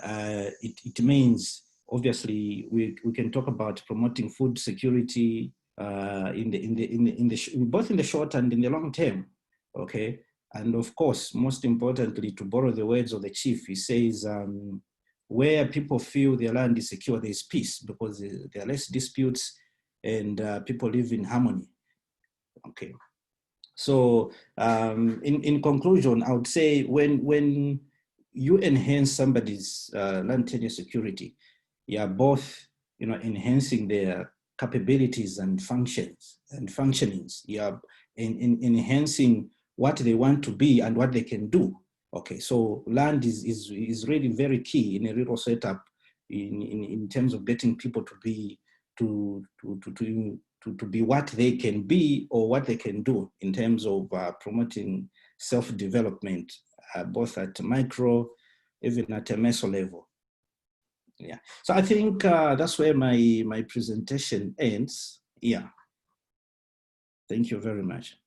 it means obviously we can talk about promoting food security both in the short and in the long term. Okay, and of course, most importantly, to borrow the words of the chief, he says, where people feel their land is secure, there is peace, because there are less disputes and people live in harmony. Okay, so in conclusion, I would say when you enhance somebody's land tenure security, you are both enhancing their capabilities and functionings. You are enhancing what they want to be and what they can do. Okay, so land is really very key in a rural setup in terms of getting people to be what they can be or what they can do in terms of promoting self-development, both at micro, even at a meso level. Yeah, so I think that's where my presentation ends. Yeah, thank you very much.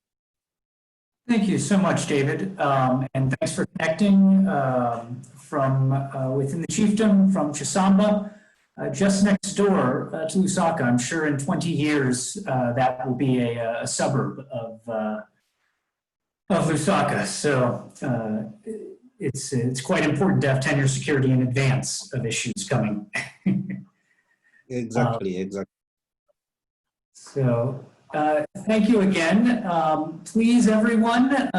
Thank you so much, David, and thanks for connecting from within the chiefdom, from Chisamba, just next door to Lusaka. I'm sure in 20 years that will be a suburb of Lusaka. So it's quite important to have tenure security in advance of issues coming. Exactly. So. Thank you again. Please, everyone,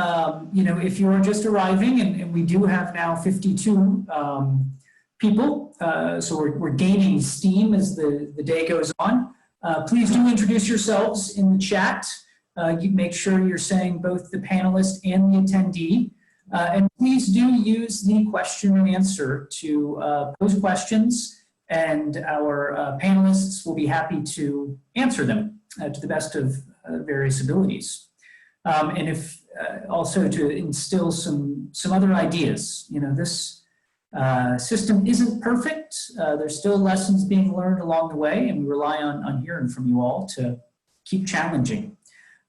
if you are just arriving, and we do have now 52 people, so we're gaining steam as the day goes on. Please do introduce yourselves in the chat. You make sure you're saying both the panelist and the attendee. And please do use the question and answer to pose questions, and our panelists will be happy to answer them to the best of various abilities. And if also to instill some other ideas. This system isn't perfect. There's still lessons being learned along the way, and we rely on hearing from you all to keep challenging.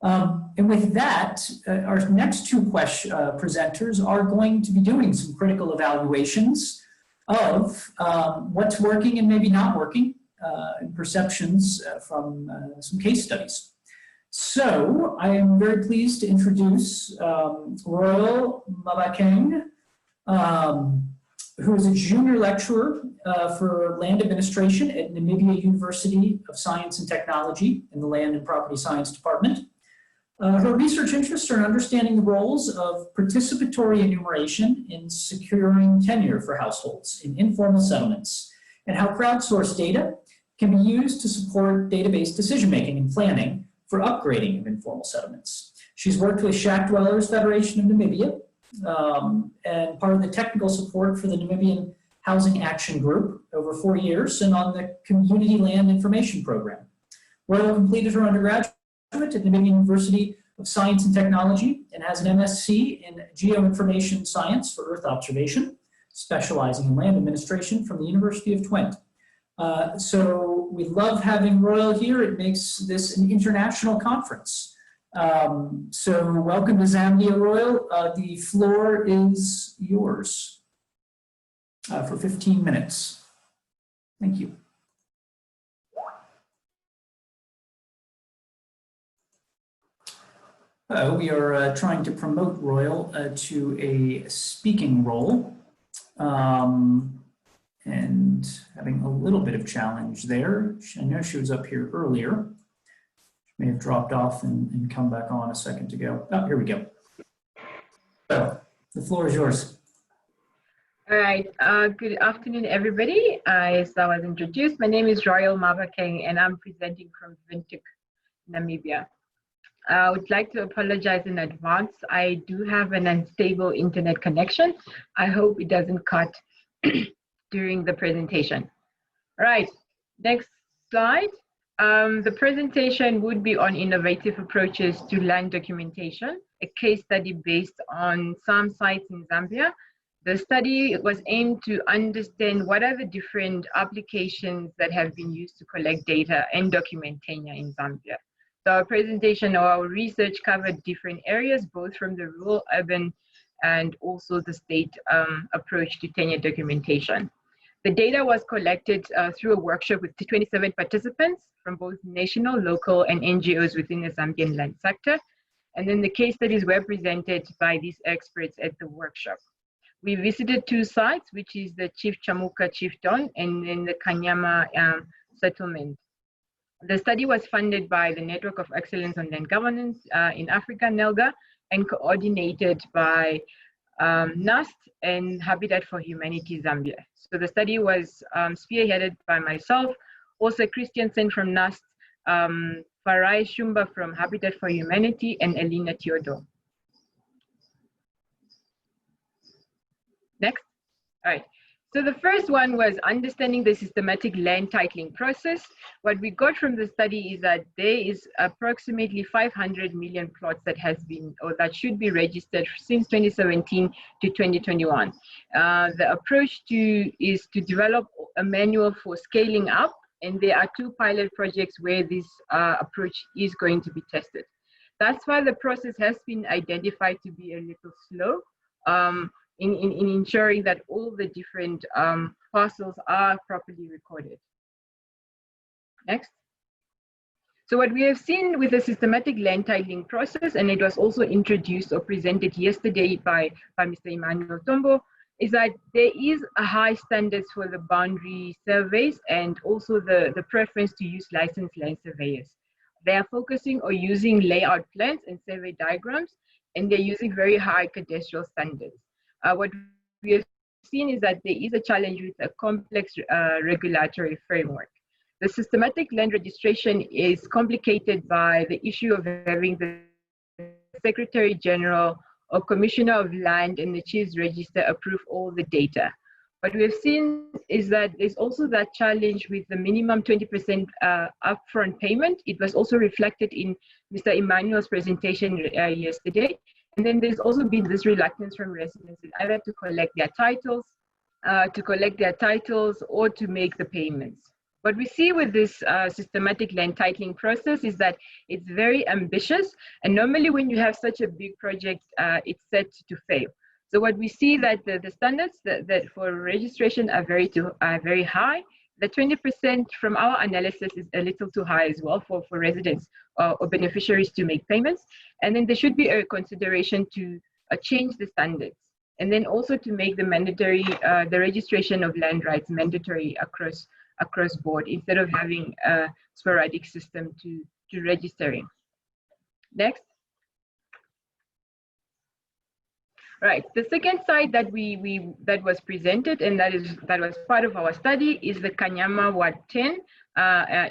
And with that, our next two presenters are going to be doing some critical evaluations of what's working and maybe not working, and perceptions from some case studies. So I am very pleased to introduce Royal Mabakeng, who is a junior lecturer for land administration at Namibia University of Science and Technology in the Land and Property Science Department. Her research interests are in understanding the roles of participatory enumeration in securing tenure for households in informal settlements, and how crowdsourced data can be used to support database decision-making and planning for upgrading of informal settlements. She's worked with Shack Dwellers Federation of Namibia and part of the technical support for the Namibian Housing Action Group over 4 years and on the Community Land Information Program. Royal completed her undergraduate at Namibia University of Science and Technology and has an MSc in Geoinformation Science for Earth Observation, specializing in land administration from the University of Twente. So we love having Royal here. It makes this an international conference. So welcome to Zambia, Royal. The floor is yours for 15 minutes. Thank you. We are trying to promote Royal to a speaking role. And having a little bit of challenge there. I know she was up here earlier. She may have dropped off and come back on a second ago. Oh, here we go. So the floor is yours. All right, good afternoon, everybody. As I was introduced, my name is Royal Mabakeng, and I'm presenting from Windhoek, Namibia. I would like to apologize in advance. I do have an unstable internet connection. I hope it doesn't cut during the presentation. All right, next slide. The presentation would be on innovative approaches to land documentation, a case study based on some sites in Zambia. The study was aimed to understand what are the different applications that have been used to collect data and document tenure in Zambia. So our presentation or our research covered different areas, both from the rural, urban, and also the state approach to tenure documentation. The data was collected through a workshop with 27 participants from both national, local, and NGOs within the Zambian land sector. And then the case studies were presented by these experts at the workshop. We visited 2 sites, which is the Chief Chamuka Chiefdom and then the Kanyama settlement. The study was funded by the Network of Excellence on Land Governance in Africa, NELGA, and coordinated by NUST and Habitat for Humanity Zambia. So the study was spearheaded by myself, also Christiansen from NUST, Farai Shumba from Habitat for Humanity, and Elena Teodor. Next. All right. So the first one was understanding the systematic land titling process. What we got from the study is that there is approximately 500 million plots that has been or that should be registered since 2017 to 2021. The approach is to develop a manual for scaling up, and there are 2 pilot projects where this approach is going to be tested. That's why the process has been identified to be a little slow. In ensuring that all the different parcels are properly recorded. Next. So what we have seen with the systematic land titling process, and it was also introduced or presented yesterday by Mr. Emmanuel Tombo, is that there is a high standards for the boundary surveys and also the preference to use licensed land surveyors. They are focusing on using layout plans and survey diagrams, and they're using very high cadastral standards. What we have seen is that there is a challenge with a complex regulatory framework. The systematic land registration is complicated by the issue of having the Secretary General or Commissioner of Land and the Chief's Register approve all the data. What we have seen is that there's also that challenge with the minimum 20% upfront payment. It was also reflected in Mr. Emmanuel's presentation yesterday. And then there's also been this reluctance from residents either to collect their titles, or to make the payments. What we see with this systematic land titling process is that it's very ambitious, and normally when you have such a big project, it's set to fail. So what we see that the standards that for registration are very high. the 20% from our analysis is a little too high as well for residents or beneficiaries to make payments. And then there should be a consideration to change the standards. And then also to make the mandatory, the registration of land rights mandatory across board instead of having a sporadic system to registering. Next. Right. The second site that that was presented and that was part of our study is the Kanyama Ward 10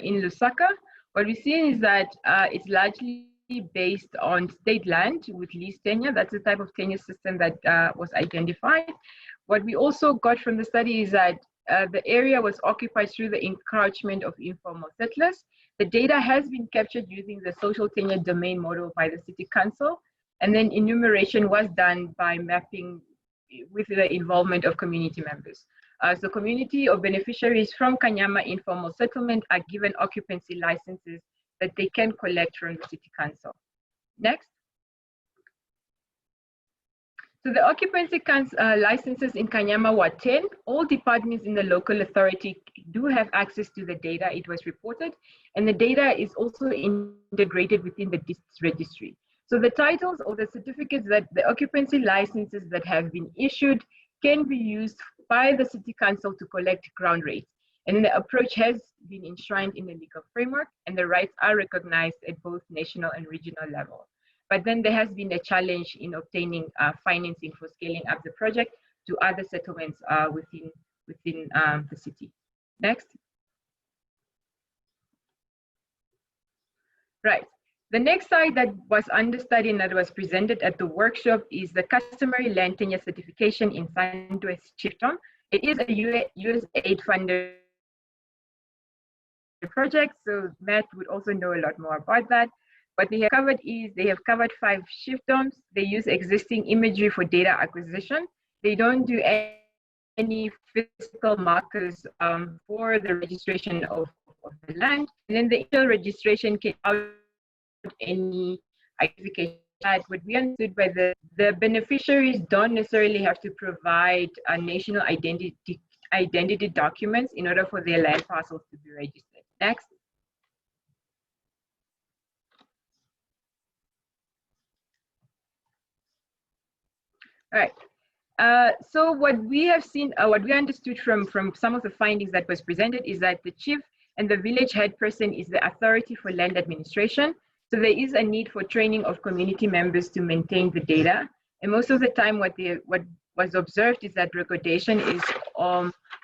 in Lusaka. What we've seen is that it's largely based on state land with lease tenure. That's the type of tenure system that was identified. What we also got from the study is that the area was occupied through the encroachment of informal settlers. The data has been captured using the social tenure domain model by the city council. And then enumeration was done by mapping with the involvement of community members. So community or beneficiaries from Kanyama informal settlement are given occupancy licenses that they can collect from the city council. Next. So the occupancy licenses in Kanyama Ward 10, all departments in the local authority do have access to the data it was reported, and the data is also integrated within the district registry. So the titles or the certificates that the occupancy licenses that have been issued can be used by the city council to collect ground rates. And the approach has been enshrined in the legal framework and the rights are recognized at both national and regional level. But then there has been a challenge in obtaining financing for scaling up the project to other settlements within the city. Next. Right. The next site that was under study and that was presented at the workshop is the customary land tenure certification in Southwest Chiefdom. It is a USAID funded project, so Matt would also know a lot more about that. What they have covered is they have covered 5 chiefdoms. They use existing imagery for data acquisition. They don't do any physical markers for the registration of the land. And then the initial registration can any identification. What we understood by the beneficiaries don't necessarily have to provide a national identity documents in order for their land parcels to be registered. Next. All right. So what we have seen, what we understood from some of the findings that was presented is that the chief and the village head person is the authority for land administration. So there is a need for training of community members to maintain the data. And most of the time what was observed is that recordation is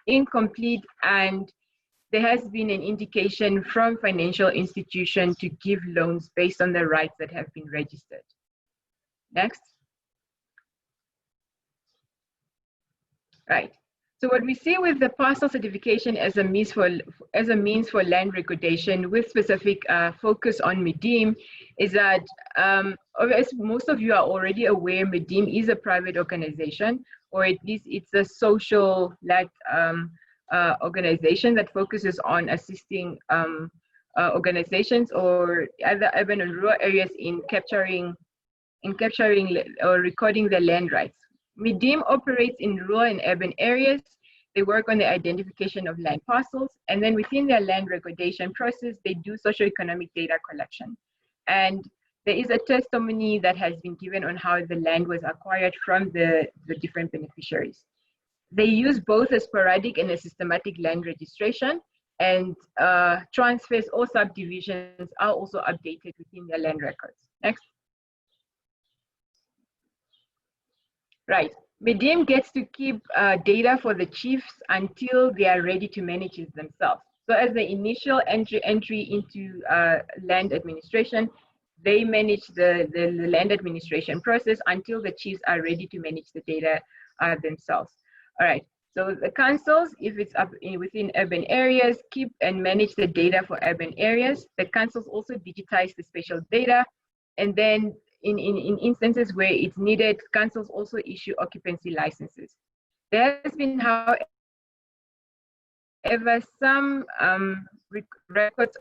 incomplete, and there has been an indication from financial institutions to give loans based on the rights that have been registered. Next. Right. So what we see with the parcel certification as a means for land recordation with specific focus on MEDIM is that, as most of you are already aware, MEDIM is a private organization, or at least it's a social-led organization that focuses on assisting organizations or other urban and rural areas in capturing or recording their land rights. MEDIM operates in rural and urban areas. They work on the identification of land parcels, and then within their land recordation process, they do socioeconomic data collection. And there is a testimony that has been given on how the land was acquired from the different beneficiaries. They use both a sporadic and a systematic land registration, and transfers or subdivisions are also updated within their land records. Next. Right. MEDIM gets to keep data for the chiefs until they are ready to manage it themselves. So as the initial entry into land administration, they manage the land administration process until the chiefs are ready to manage the data themselves. All right. So the councils, if it's up within urban areas, keep and manage the data for urban areas. The councils also digitize the spatial data, and then in instances where it's needed, councils also issue occupancy licenses. There has been, however, some records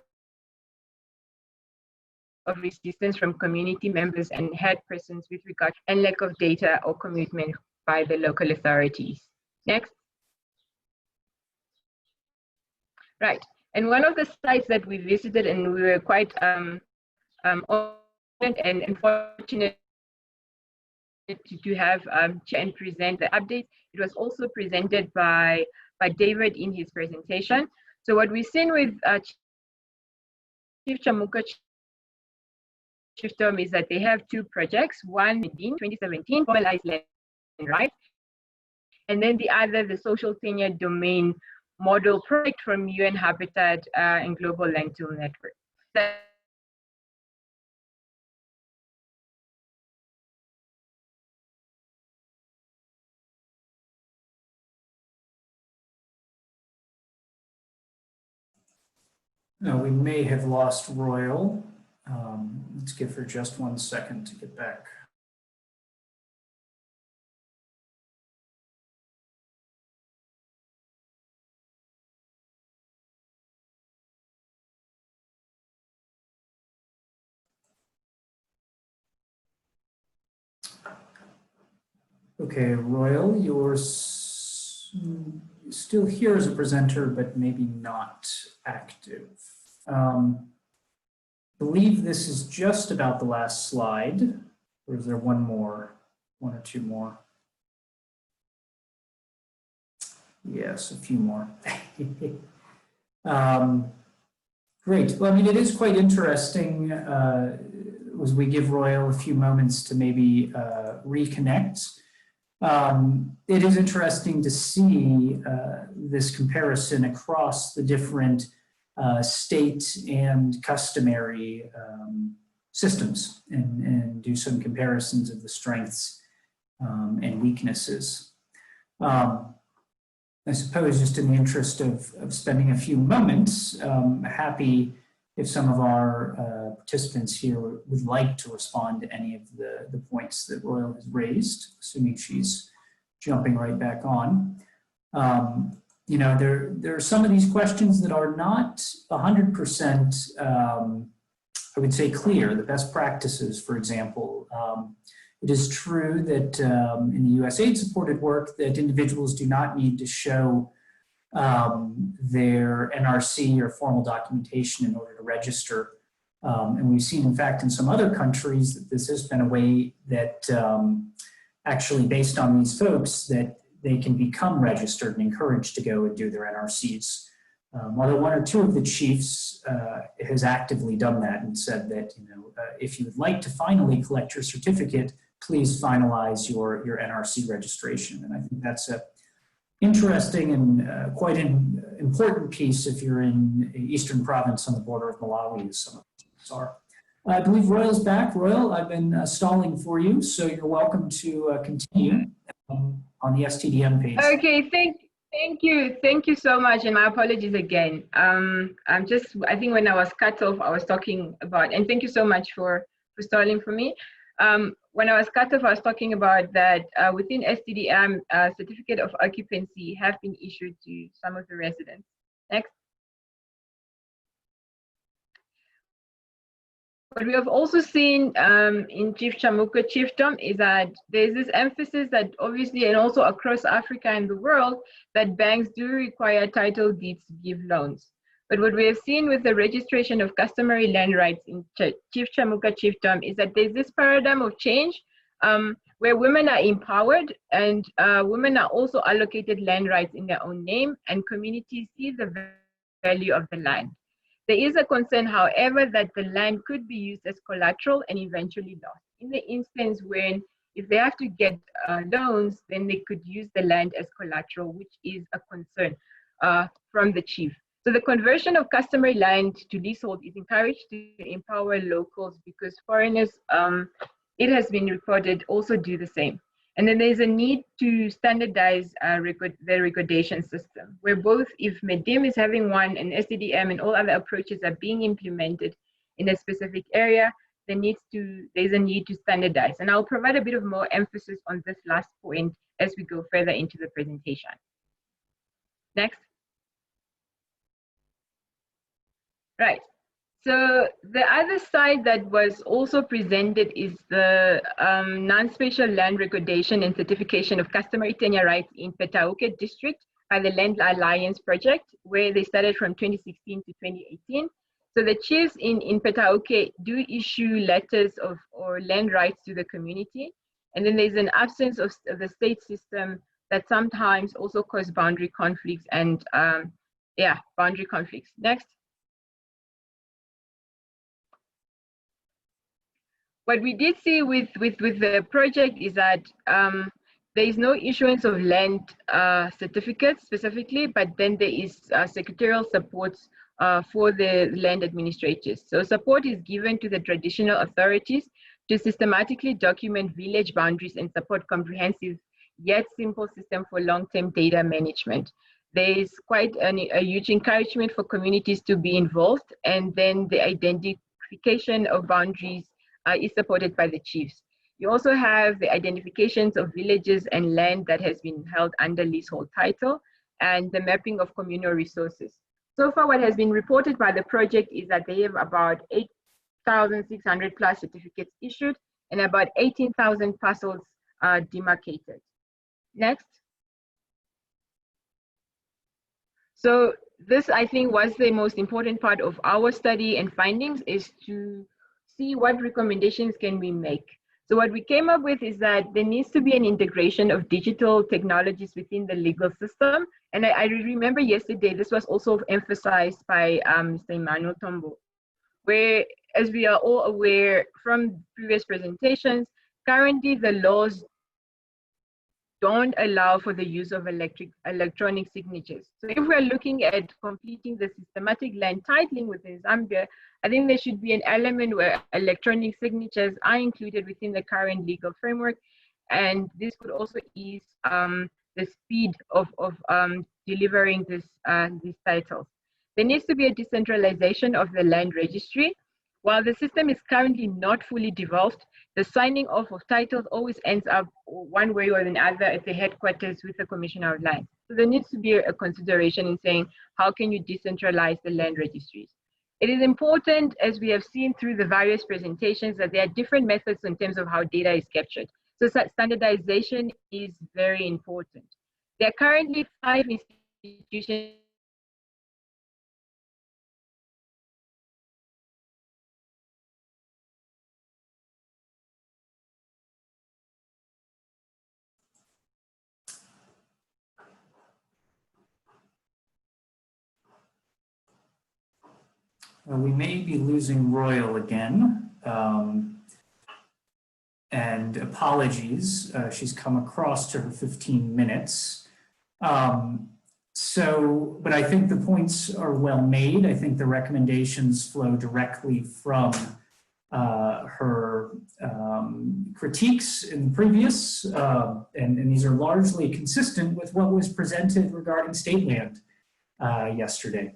of resistance from community members and head persons with regard and lack of data or commitment by the local authorities. Next. Right. And one of the sites that we visited, and we were quite honored and fortunate to have and present the updates. It was also presented by David in his presentation. So what we've seen with Chief Chamuka Chiefdom is that they have two projects, one in 2017, formalized land rights, and then the other, the social tenure domain model project from UN Habitat and Global Land Tool Network. No, we may have lost Royal. Let's give her just 1 second to get back. Okay, Royal, you're still here as a presenter, but maybe not active. I believe this is just about the last slide, or is there one more, one or two more? Yes, a few more. Great. Well, I mean, it is quite interesting as we give Royal a few moments to maybe reconnect. It is interesting to see this comparison across the different state and customary systems and do some comparisons of the strengths and weaknesses. I suppose just in the interest of spending a few moments, happy if some of our participants here would like to respond to any of the points that Royal has raised, assuming she's jumping right back on. You know, there are some of these questions that are not 100%, I would say, clear. The best practices, for example. It is true that in the USAID supported work that individuals do not need to show their NRC or formal documentation in order to register. And we've seen, in fact, in some other countries that this has been a way that actually based on these folks that they can become registered and encouraged to go and do their NRCs. Although one or two of the chiefs has actively done that and said that, you know, if you would like to finally collect your certificate, please finalize your NRC registration. And I think that's a interesting and quite an important piece if you're in Eastern Province on the border of Malawi, as some of us are. I believe Royal's back. Royal, I've been stalling for you, so you're welcome to continue on the STDM page. Okay, thank you so much, and my apologies again. I think when I was cut off, I was talking about, and thank you so much for stalling for me. When I was cut off, I was talking about that within STDM, certificate of occupancy have been issued to some of the residents. Next. What we have also seen in Chief Chamuka Chiefdom is that there's this emphasis that obviously, and also across Africa and the world, that banks do require title deeds to give loans. But what we have seen with the registration of customary land rights in Chief Chamuka Chiefdom is that there's this paradigm of change where women are empowered and women are also allocated land rights in their own name, and communities see the value of the land. There is a concern, however, that the land could be used as collateral and eventually lost. In the instance when, if they have to get loans, then they could use the land as collateral, which is a concern from the chief. So the conversion of customary land to leasehold is encouraged to empower locals because foreigners, it has been reported, also do the same. And then there's a need to standardize the recordation system, where both if MEDIM is having one and STDM and all other approaches are being implemented in a specific area, there's a need to standardize. And I'll provide a bit of more emphasis on this last point as we go further into the presentation. Next. Right. So the other side that was also presented is the non-spatial land recordation and certification of customary tenure rights in Petauke district by the Land Alliance project, where they started from 2016 to 2018. So the chiefs in Petauke do issue letters or land rights to the community. And then there's an absence of the state system that sometimes also cause boundary conflicts and boundary conflicts. Next. What we did see with the project is that there is no issuance of land certificates specifically, but then there is secretarial support for the land administrators. So support is given to the traditional authorities to systematically document village boundaries and support comprehensive yet simple system for long-term data management. There is quite a huge encouragement for communities to be involved, and then the identification of boundaries is supported by the chiefs. You also have the identifications of villages and land that has been held under leasehold title and the mapping of communal resources. So far, what has been reported by the project is that they have about 8,600 plus certificates issued and about 18,000 parcels demarcated. Next. So this, I think, was the most important part of our study and findings, is to see what recommendations can we make. So what we came up with is that there needs to be an integration of digital technologies within the legal system. And I remember yesterday, this was also emphasized by Mr. Emmanuel Tombo, where, as we are all aware from previous presentations, currently the laws don't allow for the use of electronic signatures. So if we're looking at completing the systematic land titling within Zambia, I think there should be an element where electronic signatures are included within the current legal framework. And this could also ease the speed of delivering these titles. There needs to be a decentralization of the land registry. While the system is currently not fully developed, the signing off of titles always ends up one way or another at the headquarters with the Commissioner of Land. So there needs to be a consideration in saying, how can you decentralize the land registries? It is important, as we have seen through the various presentations, that there are different methods in terms of how data is captured. So standardization is very important. There are currently 5 institutions We may be losing Royal again, and apologies, she's come across to her 15 minutes. But I think the points are well made. I think the recommendations flow directly from her critiques in the previous, and these are largely consistent with what was presented regarding state land yesterday.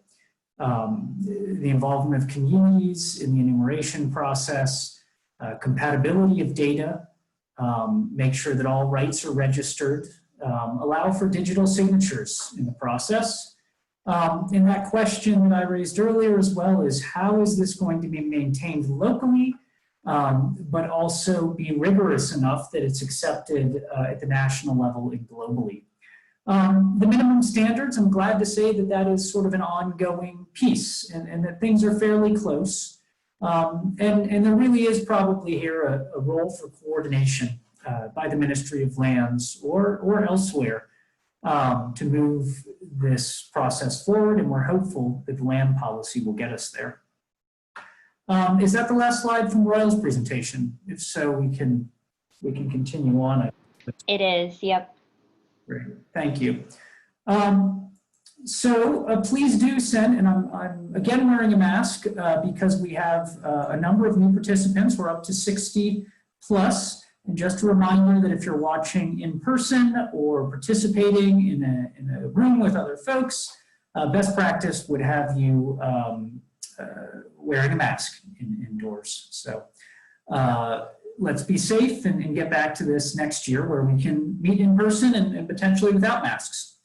The involvement of communities in the enumeration process, compatibility of data, make sure that all rights are registered, allow for digital signatures in the process. And that question that I raised earlier as well is, how is this going to be maintained locally, but also be rigorous enough that it's accepted at the national level and globally? The minimum standards, I'm glad to say that that is sort of an ongoing piece, and that things are fairly close. And there really is probably here a role for coordination by the Ministry of Lands or elsewhere to move this process forward, and we're hopeful that the land policy will get us there. Is that the last slide from Royal's presentation? If so, we can continue on. It is, yep. Great, thank you. Please do send, and I'm again wearing a mask because we have a number of new participants. We're up to 60 plus. And just a reminder that if you're watching in person or participating in a room with other folks, best practice would have you wearing a mask indoors. So let's be safe and get back to this next year where we can meet in person and potentially without masks.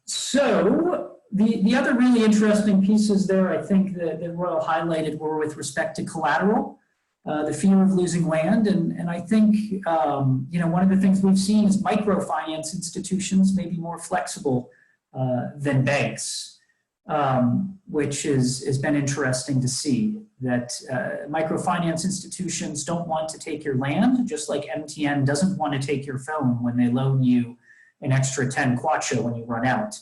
So the other really interesting pieces there, I think that Royal highlighted, were with respect to collateral. the fear of losing land. And I think, one of the things we've seen is microfinance institutions may be more flexible than banks, which has been interesting to see that microfinance institutions don't want to take your land, just like MTN doesn't want to take your phone when they loan you an extra 10 kwacha when you run out.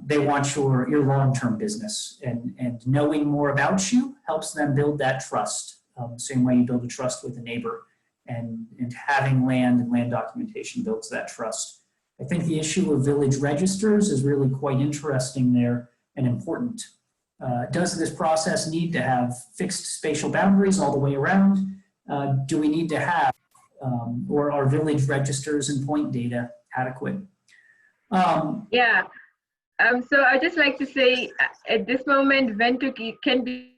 They want your long-term business, and knowing more about you helps them build that trust. Same way you build a trust with a neighbor, and having land and land documentation builds that trust. I think the issue of village registers is really quite interesting there and important. Does this process need to have fixed spatial boundaries all the way around? Do we need to have, or are village registers and point data adequate? Yeah. So I'd just like to say, at this moment, Ventuki can be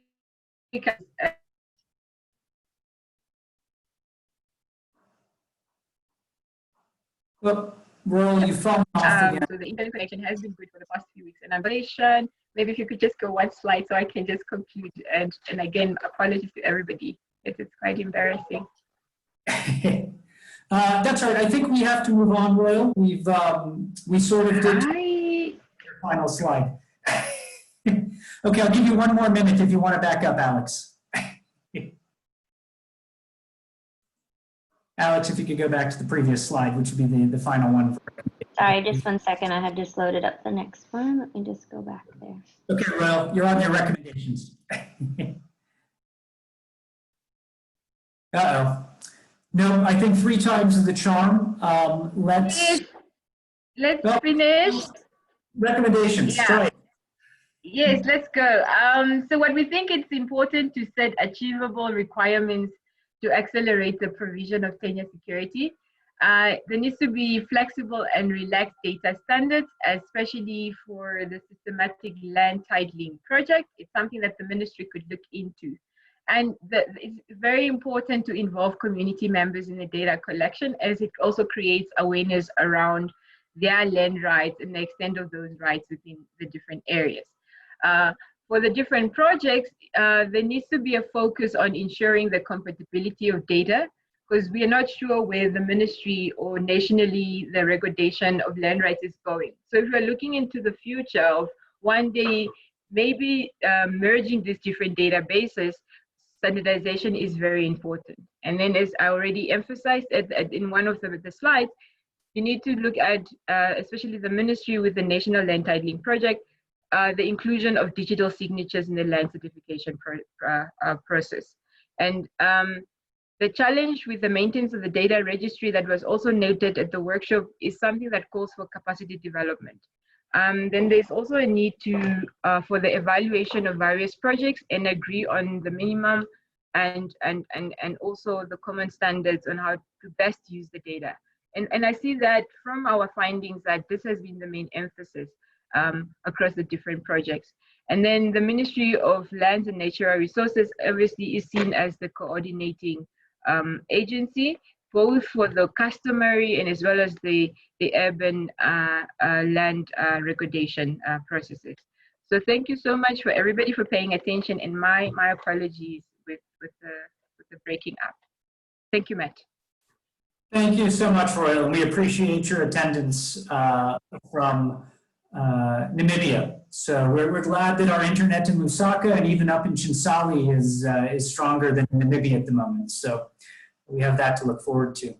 because well, Royal, you've fallen off again. so the internet connection has been good for the past few weeks, and I'm patient. Maybe if you could just go one slide so I can just conclude. And again, apologies to everybody. It's quite embarrassing. That's right. I think we have to move on, Royal. We sort of did the final slide. Okay, I'll give you one more minute if you want to back up, Alex. Alex, if you could go back to the previous slide, which would be the final one. Sorry, just 1 second. I have just loaded up the next one. Let me just go back there. Okay, Royal, you're on your recommendations. Uh-oh. No, I think 3 times is the charm. Let's finish. Recommendations. Yeah. Sorry. Yes, let's go. So what we think it's important to set achievable requirements to accelerate the provision of tenure security. There needs to be flexible and relaxed data standards, especially for the systematic land titling project. It's something that the ministry could look into. And it's very important to involve community members in the data collection, as it also creates awareness around their land rights and the extent of those rights within the different areas. For the different projects, there needs to be a focus on ensuring the compatibility of data, because we are not sure where the ministry or nationally the regulation of land rights is going. So if we're looking into the future of one day, maybe merging these different databases, standardization is very important. And then, as I already emphasized in one of the slides, you need to look at, especially the ministry with the National Land Titling Project, the inclusion of digital signatures in the land certification process. And the challenge with the maintenance of the data registry that was also noted at the workshop is something that calls for capacity development. Then there's also a need to for the evaluation of various projects and agree on the minimum and also the common standards on how to best use the data. And I see that from our findings that this has been the main emphasis across the different projects. And then the Ministry of Lands and Natural Resources obviously is seen as the coordinating agency, both for the customary and as well as the urban land recordation processes. So thank you so much for everybody for paying attention, and my apologies with the breaking up. Thank you, Matt. Thank you so much, Royal. We appreciate your attendance from Namibia. So we're glad that our internet in Lusaka and even up in Chinsali is stronger than Namibia at the moment. So we have that to look forward to.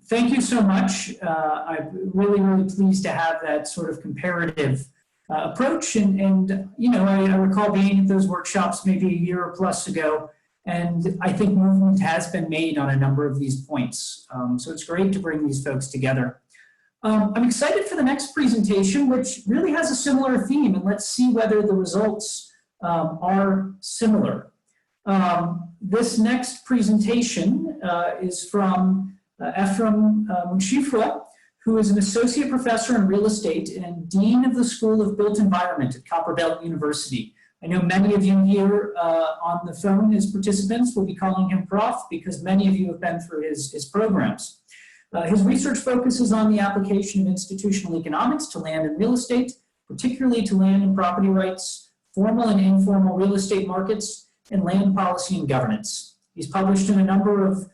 Thank you so much. I'm really, really pleased to have that sort of comparative approach. And you know, I recall being at those workshops maybe a year or plus ago, and I think movement has been made on a number of these points. So it's great to bring these folks together. I'm excited for the next presentation, which really has a similar theme, and let's see whether the results are similar. This next presentation is from Ephraim Munshifra, who is an associate professor in real estate and dean of the School of Built Environment at Copperbelt University. I know many of you here on the phone as participants will be calling him Prof because many of you have been through his programs. His research focuses on the application of institutional economics to land and real estate, particularly to land and property rights, formal and informal real estate markets, in land policy and governance. He's published in a number of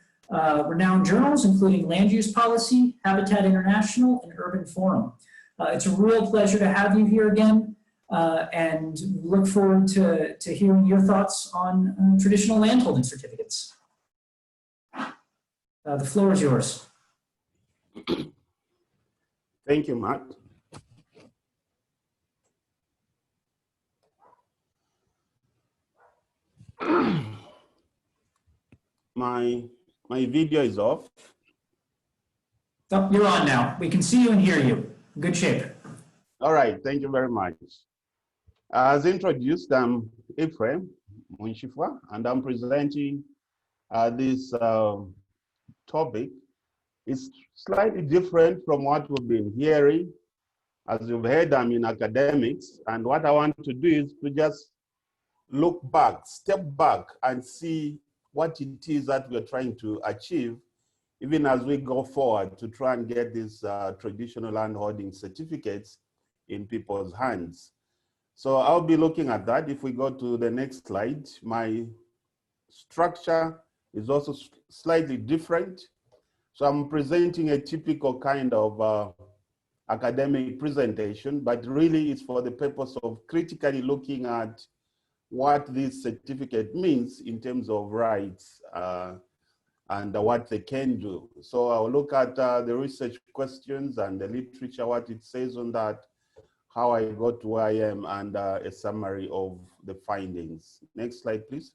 renowned journals, including Land Use Policy, Habitat International, and Urban Forum. It's a real pleasure to have you here again, and look forward to hearing your thoughts on traditional landholding certificates. The floor is yours. Thank you, Matt. My video is off. Oh, you're on now. We can see you and hear you. Good shape. All right, thank you very much. As introduced, I'm Ephraim Munshifwa, and I'm presenting this topic. It's slightly different from what we've been hearing. As you've heard, I'm in academics, and what I want to do is to just look back, step back, and see what it is that we're trying to achieve, even as we go forward to try and get these traditional landholding certificates in people's hands. So I'll be looking at that. If we go to the next slide, my structure is also slightly different. So I'm presenting a typical kind of academic presentation, but really it's for the purpose of critically looking at what this certificate means in terms of rights and what they can do. So I'll look at the research questions and the literature, what it says on that, how I got to where I am, and a summary of the findings. Next slide, please.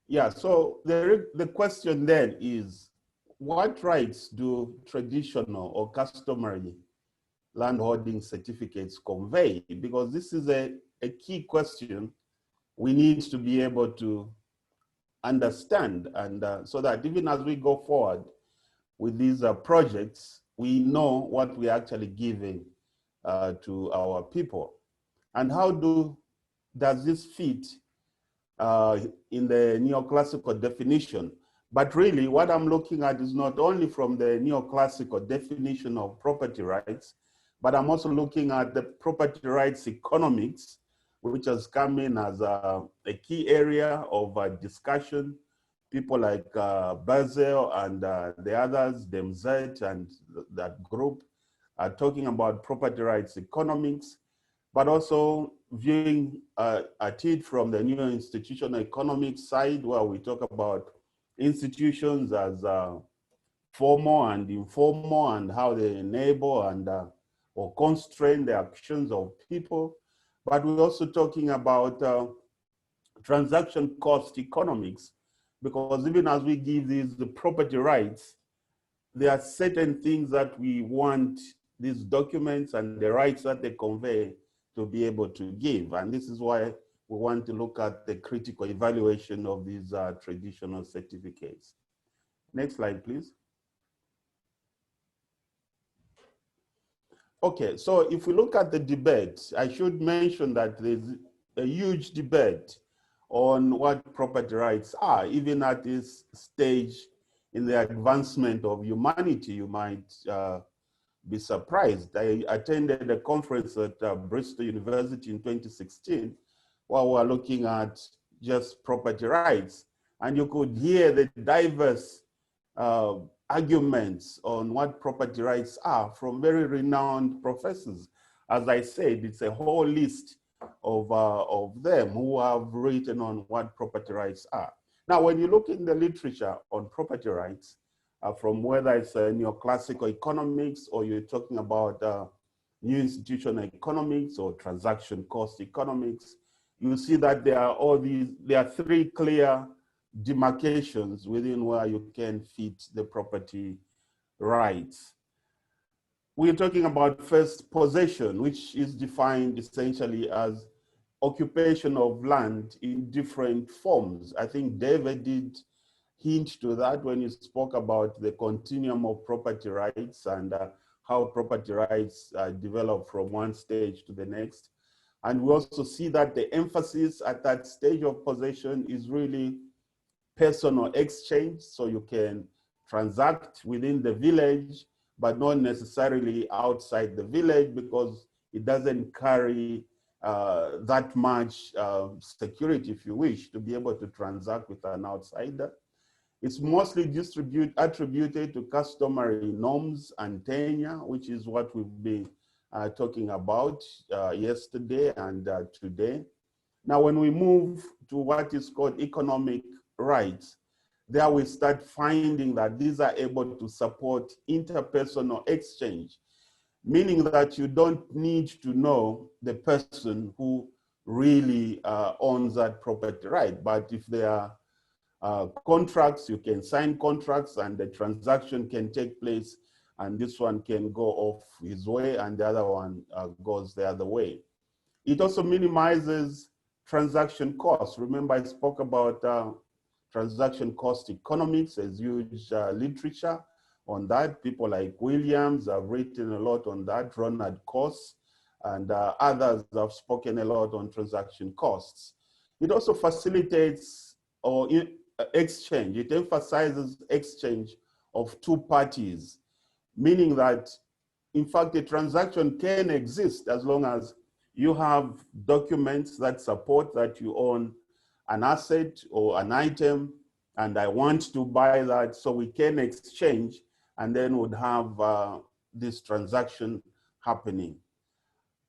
Yeah, so the question then is, what rights do traditional or customary landholding certificates convey? Because this is a key question we need to be able to understand, and so that even as we go forward with these projects, we know what we're actually giving to our people. And how does this fit in the neoclassical definition? But really what I'm looking at is not only from the neoclassical definition of property rights, but I'm also looking at the property rights economics, which has come in as a key area of discussion. People like Basel and the others, DMZ and that group, are talking about property rights economics, but also viewing at it from the new institutional economics side, where we talk about institutions as formal and informal, and how they enable and or constrain the actions of people. But we're also talking about transaction cost economics, because even as we give these the property rights, there are certain things that we want these documents and the rights that they convey to be able to give. And this is why we want to look at the critical evaluation of these traditional certificates. Next slide, please. Okay, so if we look at the debate, I should mention that there's a huge debate on what property rights are. Even at this stage in the advancement of humanity, you might be surprised. I attended a conference at Bristol University in 2016, where we were looking at just property rights. And you could hear the diverse arguments on what property rights are from very renowned professors. As I said, it's a whole list of them who have written on what property rights are. Now, when you look in the literature on property rights, from whether it's neoclassical economics or you're talking about new institutional economics or transaction cost economics, you see that there are three clear demarcations within where you can fit the property rights. We're talking about first possession, which is defined essentially as occupation of land in different forms. I think David did hint to that when he spoke about the continuum of property rights and how property rights develop from one stage to the next. And we also see that the emphasis at that stage of possession is really personal exchange, so you can transact within the village, but not necessarily outside the village, because it doesn't carry that much security, if you wish, to be able to transact with an outsider. It's mostly attributed to customary norms and tenure, which is what we've been talking about yesterday and today. Now, when we move to what is called economic rights, there we start finding that these are able to support interpersonal exchange, meaning that you don't need to know the person who really owns that property right. But if there are contracts, you can sign contracts and the transaction can take place, and this one can go off his way and the other one goes the other way. It also minimizes transaction costs. Remember, I spoke about transaction cost economics. There's huge literature on that. People like Williams have written a lot on that, Ronald Coase, and others have spoken a lot on transaction costs. It also facilitates or exchange. It emphasizes exchange of two parties, meaning that, in fact, a transaction can exist as long as you have documents that support that you own an asset or an item, and I want to buy that, so we can exchange, and then would have this transaction happening.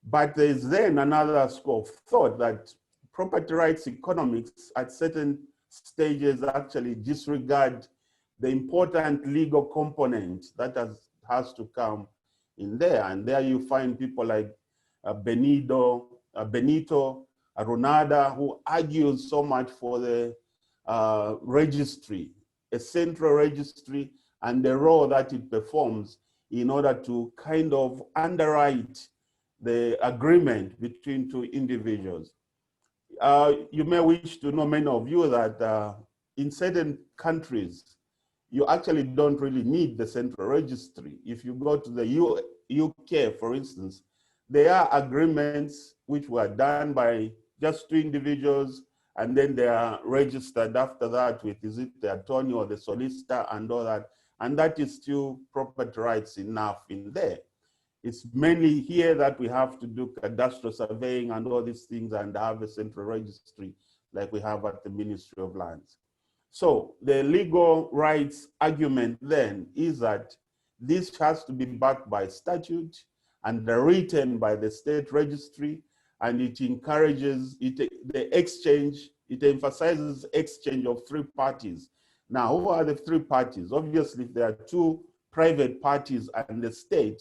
But there's then another school of thought that property rights economics at certain stages actually disregard the important legal component that has to come in there. And there you find people like Benito Aronada, who argues so much for the registry, a central registry, and the role that it performs in order to kind of underwrite the agreement between two individuals. You may wish to know, many of you, that in certain countries, you actually don't really need the central registry. If you go to the UK, for instance, there are agreements which were done by just two individuals, and then they are registered after that with, is it the attorney or the solicitor and all that, and that is still property rights enough in there. It's mainly here that we have to do cadastral surveying and all these things and have a central registry like we have at the Ministry of Lands. So the legal rights argument then is that this has to be backed by statute and written by the state registry, and it encourages the exchange, it emphasizes exchange of three parties. Now, who are the three parties? Obviously, if there are two private parties and the state,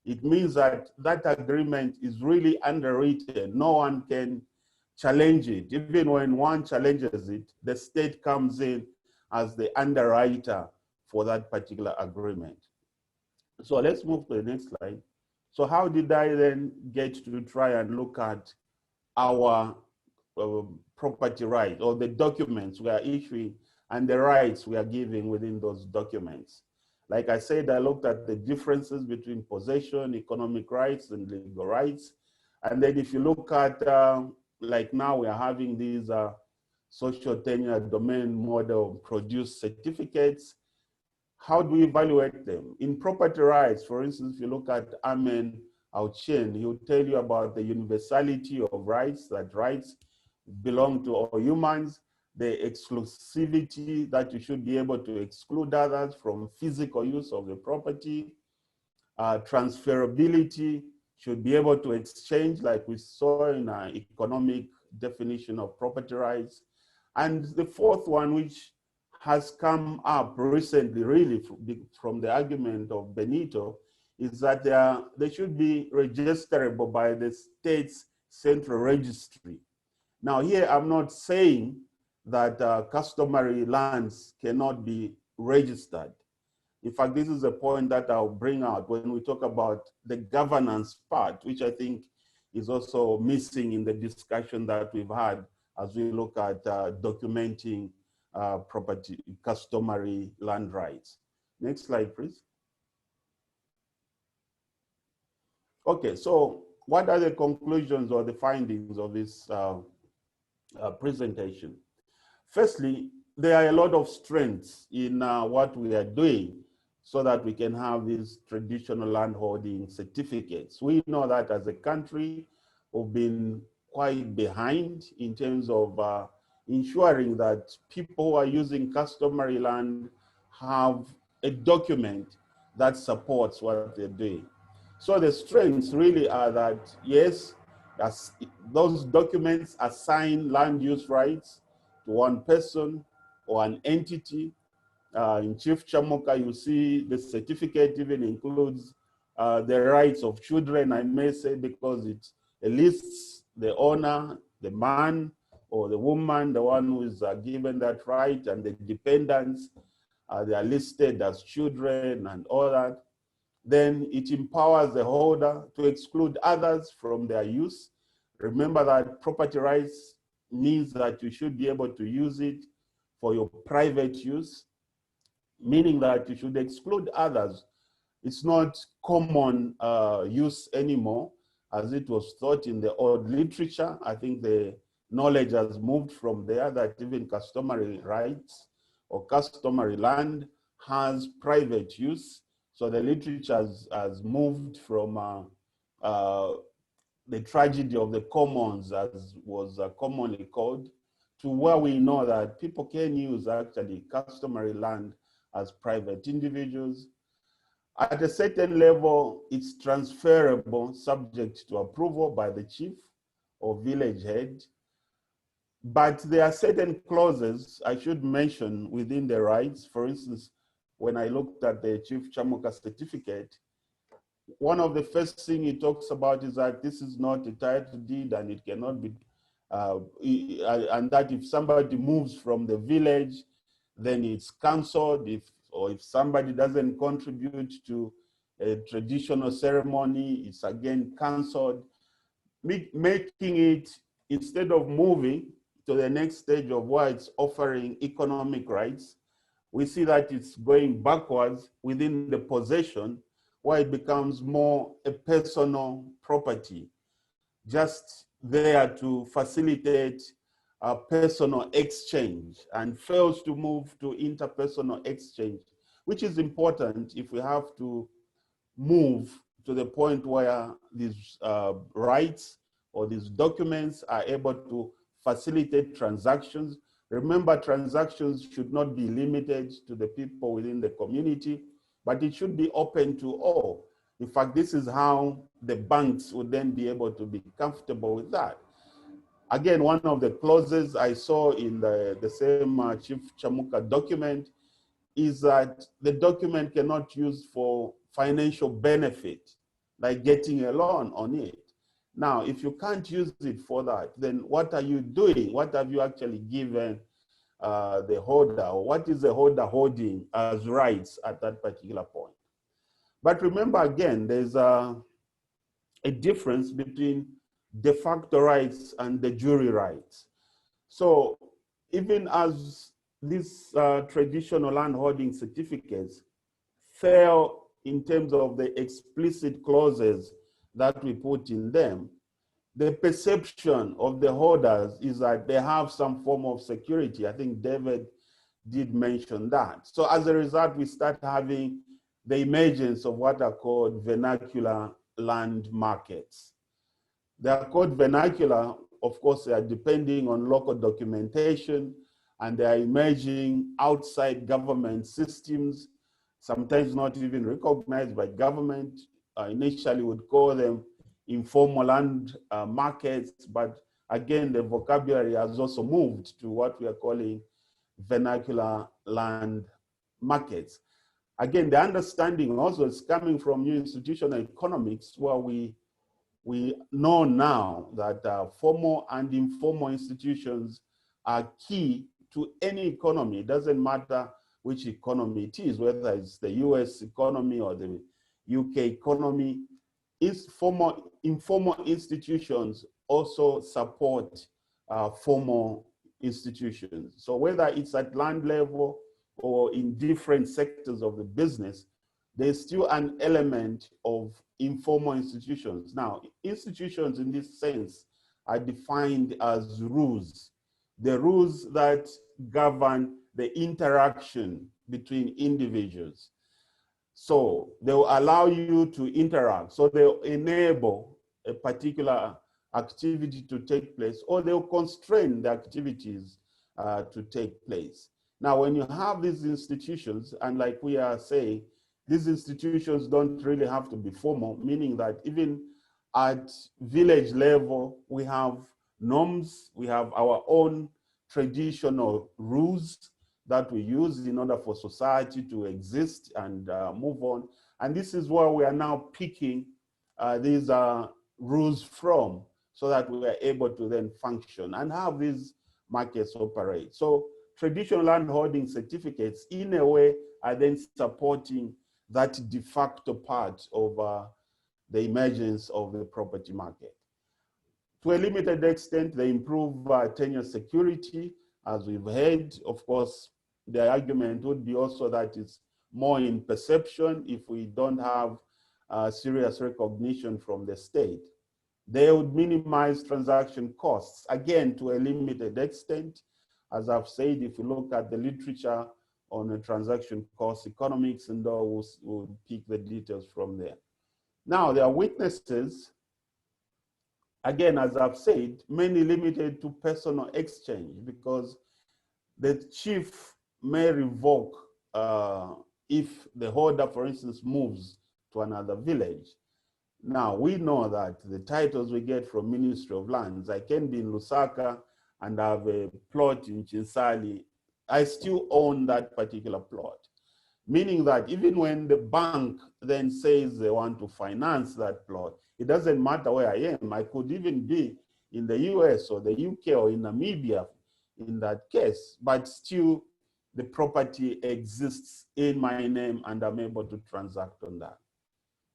it means that that agreement is really underwritten. No one can challenge it. Even when one challenges it, the state comes in as the underwriter for that particular agreement. So let's move to the next slide. So how did I then get to try and look at our property rights, or the documents we are issuing and the rights we are giving within those documents? Like I said, I looked at the differences between possession, economic rights, and legal rights. And then if you look at, like now we are having these social tenure domain model produced certificates. How do we evaluate them? In property rights, for instance, if you look at Amen Auchen, he will tell you about the universality of rights, that rights belong to all humans, the exclusivity that you should be able to exclude others from physical use of the property, transferability, should be able to exchange like we saw in our economic definition of property rights. And the fourth one, which has come up recently really from the argument of Benito, is that they should be registerable by the state's central registry. Now here, I'm not saying that customary lands cannot be registered. In fact, this is a point that I'll bring out when we talk about the governance part, which I think is also missing in the discussion that we've had as we look at documenting property, customary land rights. Next slide, please. Okay, so what are the conclusions or the findings of this presentation? Firstly, there are a lot of strengths in what we are doing so that we can have these traditional landholding certificates. We know that as a country, we've been quite behind in terms of ensuring that people who are using customary land have a document that supports what they're doing. So the strengths really are that, yes, those documents assign land use rights to one person or an entity. In Chief Chamuka, you see the certificate even includes the rights of children, I may say, because it lists the owner, the man or the woman, the one who is given that right, and the dependents, they are listed as children and all that. Then it empowers the holder to exclude others from their use. Remember that property rights means that you should be able to use it for your private use, meaning that you should exclude others. It's not common use anymore, as it was thought in the old literature. I think the knowledge has moved from there that even customary rights or customary land has private use. So the literature has moved from the tragedy of the commons, as was commonly called, to where we know that people can use actually customary land as private individuals. At a certain level, it's transferable subject to approval by the chief or village head. But there are certain clauses I should mention within the rights. For instance, when I looked at the Chief Chamuka certificate, one of the first things he talks about is that this is not a title deed and it cannot be, and that if somebody moves from the village, then it's cancelled. Or if somebody doesn't contribute to a traditional ceremony, it's again cancelled. Making it, instead of moving to the next stage of where it's offering economic rights, we see that it's going backwards within the possession, where it becomes more a personal property, just there to facilitate a personal exchange, and fails to move to interpersonal exchange, which is important if we have to move to the point where these rights or these documents are able to facilitate transactions. Remember, transactions should not be limited to the people within the community, but it should be open to all. In fact, this is how the banks would then be able to be comfortable with that. Again, one of the clauses I saw in the same Chief Chamuka document is that the document cannot be used for financial benefit, like getting a loan on it. Now, if you can't use it for that, then what are you doing? What have you actually given the holder, or what is the holder holding as rights at that particular point? But remember, again, there's a difference between de facto rights and de jure rights. So even as these traditional land holding certificates fail in terms of the explicit clauses that we put in them, the perception of the holders is that they have some form of security. I think David did mention that. So as a result, we start having the emergence of what are called vernacular land markets. They are called vernacular, of course, they are depending on local documentation, and they are emerging outside government systems, sometimes not even recognized by government. Initially would call them informal land markets, but again, the vocabulary has also moved to what we are calling vernacular land markets. Again, the understanding also is coming from new institutional economics, where we know now that formal and informal institutions are key to any economy. It doesn't matter which economy it is, whether it's the US economy or the UK economy. Informal institutions also support formal institutions. So whether it's at land level or in different sectors of the business, there's still an element of informal institutions. Now, institutions in this sense are defined as rules, the rules that govern the interaction between individuals. So they will allow you to interact. So they'll enable a particular activity to take place, or they'll constrain the activities to take place. Now, when you have these institutions, and like we are saying, these institutions don't really have to be formal, meaning that even at village level, we have norms, we have our own traditional rules that we use in order for society to exist and move on. And this is where we are now picking these rules from, so that we are able to then function and have these markets operate. So traditional land holding certificates, in a way, are then supporting that de facto part of the emergence of the property market. To a limited extent, they improve tenure security, as we've heard. Of course, the argument would be also that it's more in perception if we don't have serious recognition from the state. They would minimize transaction costs, again, to a limited extent. As I've said, if you look at the literature on the transaction cost economics, and we'll pick the details from there. Now, there are weaknesses, again, as I've said, mainly limited to personal exchange, because the chief may revoke if the holder, for instance, moves to another village. Now, we know that the titles we get from Ministry of Lands, I can be in Lusaka and have a plot in Chinsali, I still own that particular plot. Meaning that even when the bank then says they want to finance that plot, it doesn't matter where I am. I could even be in the US or the UK or in Namibia in that case, but still the property exists in my name and I'm able to transact on that.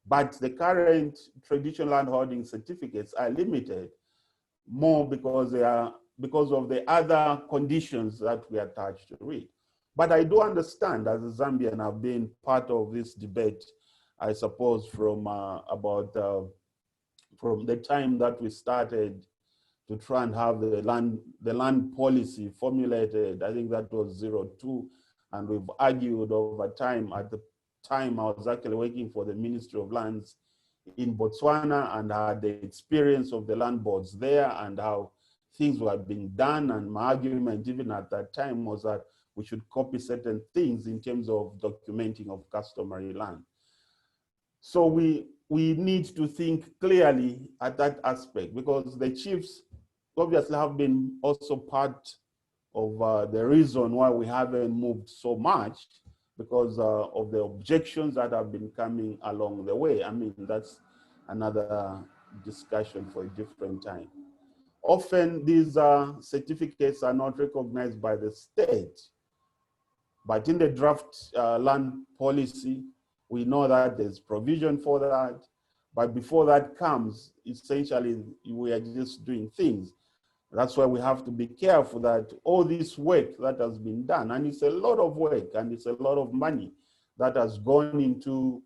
But the current traditional land holding certificates are limited more because of the other conditions that we attach to it. But I do understand, as a Zambian, I've been part of this debate, I suppose, from from the time that we started to try and have the land policy formulated. I think that was 02, and we've argued over time. At the time, I was actually working for the Ministry of Lands in Botswana and had the experience of the land boards there and how things were being done. And my argument, even at that time, was that we should copy certain things in terms of documenting of customary land. So we need to think clearly at that aspect, because the chiefs obviously have been also part of the reason why we haven't moved so much, because of the objections that have been coming along the way. I mean, that's another discussion for a different time. Often these certificates are not recognized by the state, but in the draft land policy, we know that there's provision for that. But before that comes, essentially, we are just doing things. That's why we have to be careful that all this work that has been done, and it's a lot of work and it's a lot of money that has gone into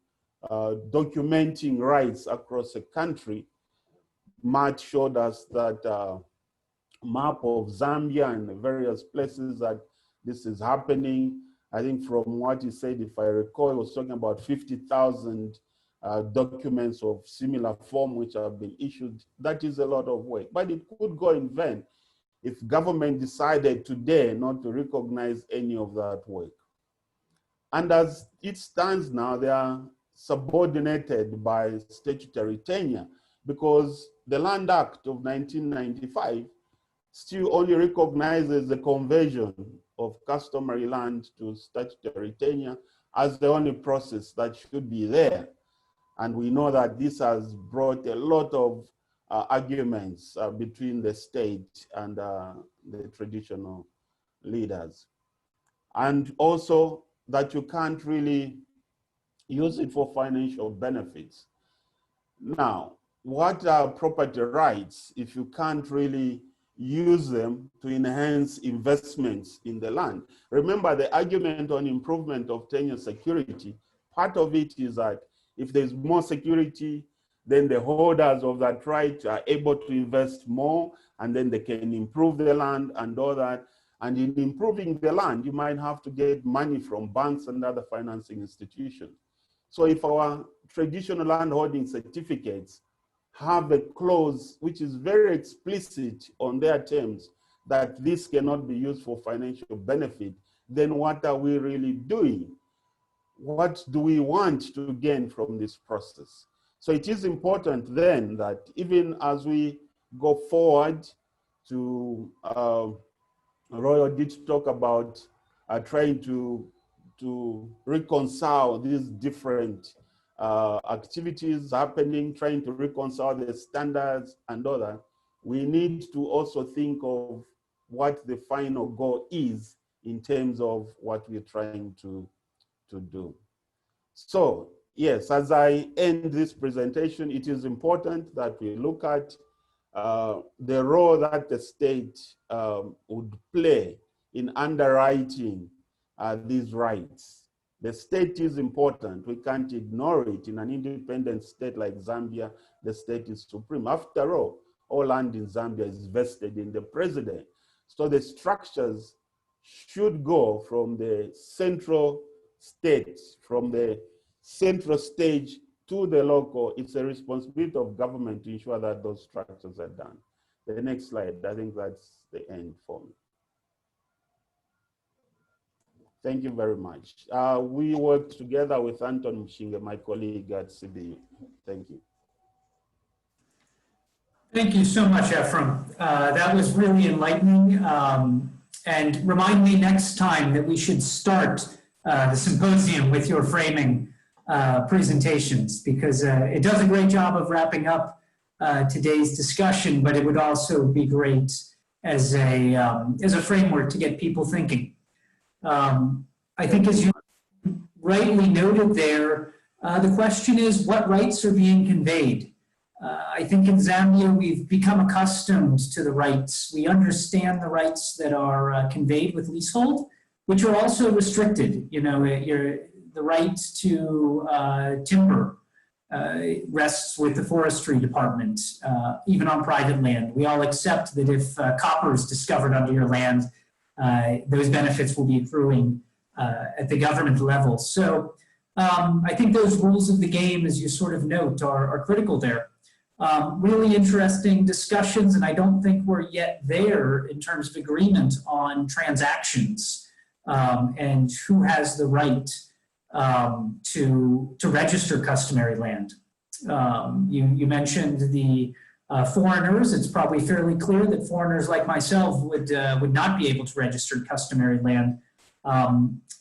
documenting rights across the country. Matt showed us that map of Zambia and various places that this is happening. I think from what he said, if I recall, he was talking about 50,000 documents of similar form which have been issued. That is a lot of work, but it could go in vain if government decided today not to recognize any of that work. And as it stands now, they are subordinated by statutory tenure, because the Land Act of 1995 still only recognizes the conversion of customary land to statutory tenure as the only process that should be there. And we know that this has brought a lot of arguments between the state and the traditional leaders. And also that you can't really use it for financial benefits. Now, what are property rights if you can't really use them to enhance investments in the land? Remember the argument on improvement of tenure security. Part of it is that if there's more security, then the holders of that right are able to invest more, and then they can improve the land and all that. And in improving the land, you might have to get money from banks and other financing institutions. So if our traditional land holding certificates have a clause which is very explicit on their terms that this cannot be used for financial benefit, then what are we really doing? What do we want to gain from this process? So it is important then that even as we go forward to, Royal did talk about trying to reconcile these different activities happening, trying to reconcile the standards and all that. We need to also think of what the final goal is in terms of what we're trying to do. So yes, as I end this presentation, it is important that we look at the role that the state would play in underwriting these rights. The state is important. We can't ignore it. In an independent state like Zambia, the state is supreme. After all land in Zambia is vested in the president. So the structures should go from the central state, from the central stage to the local. It's a responsibility of government to ensure that those structures are done. The next slide, I think that's the end for me. Thank you very much. We worked together with Anton Mshinga, my colleague at CBU. Thank you. Thank you so much, Ephraim. That was really enlightening. And remind me next time that we should start the symposium with your framing presentations, because it does a great job of wrapping up today's discussion, but it would also be great as a framework to get people thinking. I think, as you rightly noted there, the question is what rights are being conveyed. I think in Zambia we've become accustomed to the rights. We understand the rights that are conveyed with leasehold, which are also restricted. You know, the right to timber rests with the forestry department, even on private land. We all accept that if copper is discovered under your land, those benefits will be accruing at the government level. So I think those rules of the game, as you sort of note, are critical there. Really interesting discussions, and I don't think we're yet there in terms of agreement on transactions and who has the right to register customary land. You mentioned the foreigners. It's probably fairly clear that foreigners like myself would not be able to register customary land.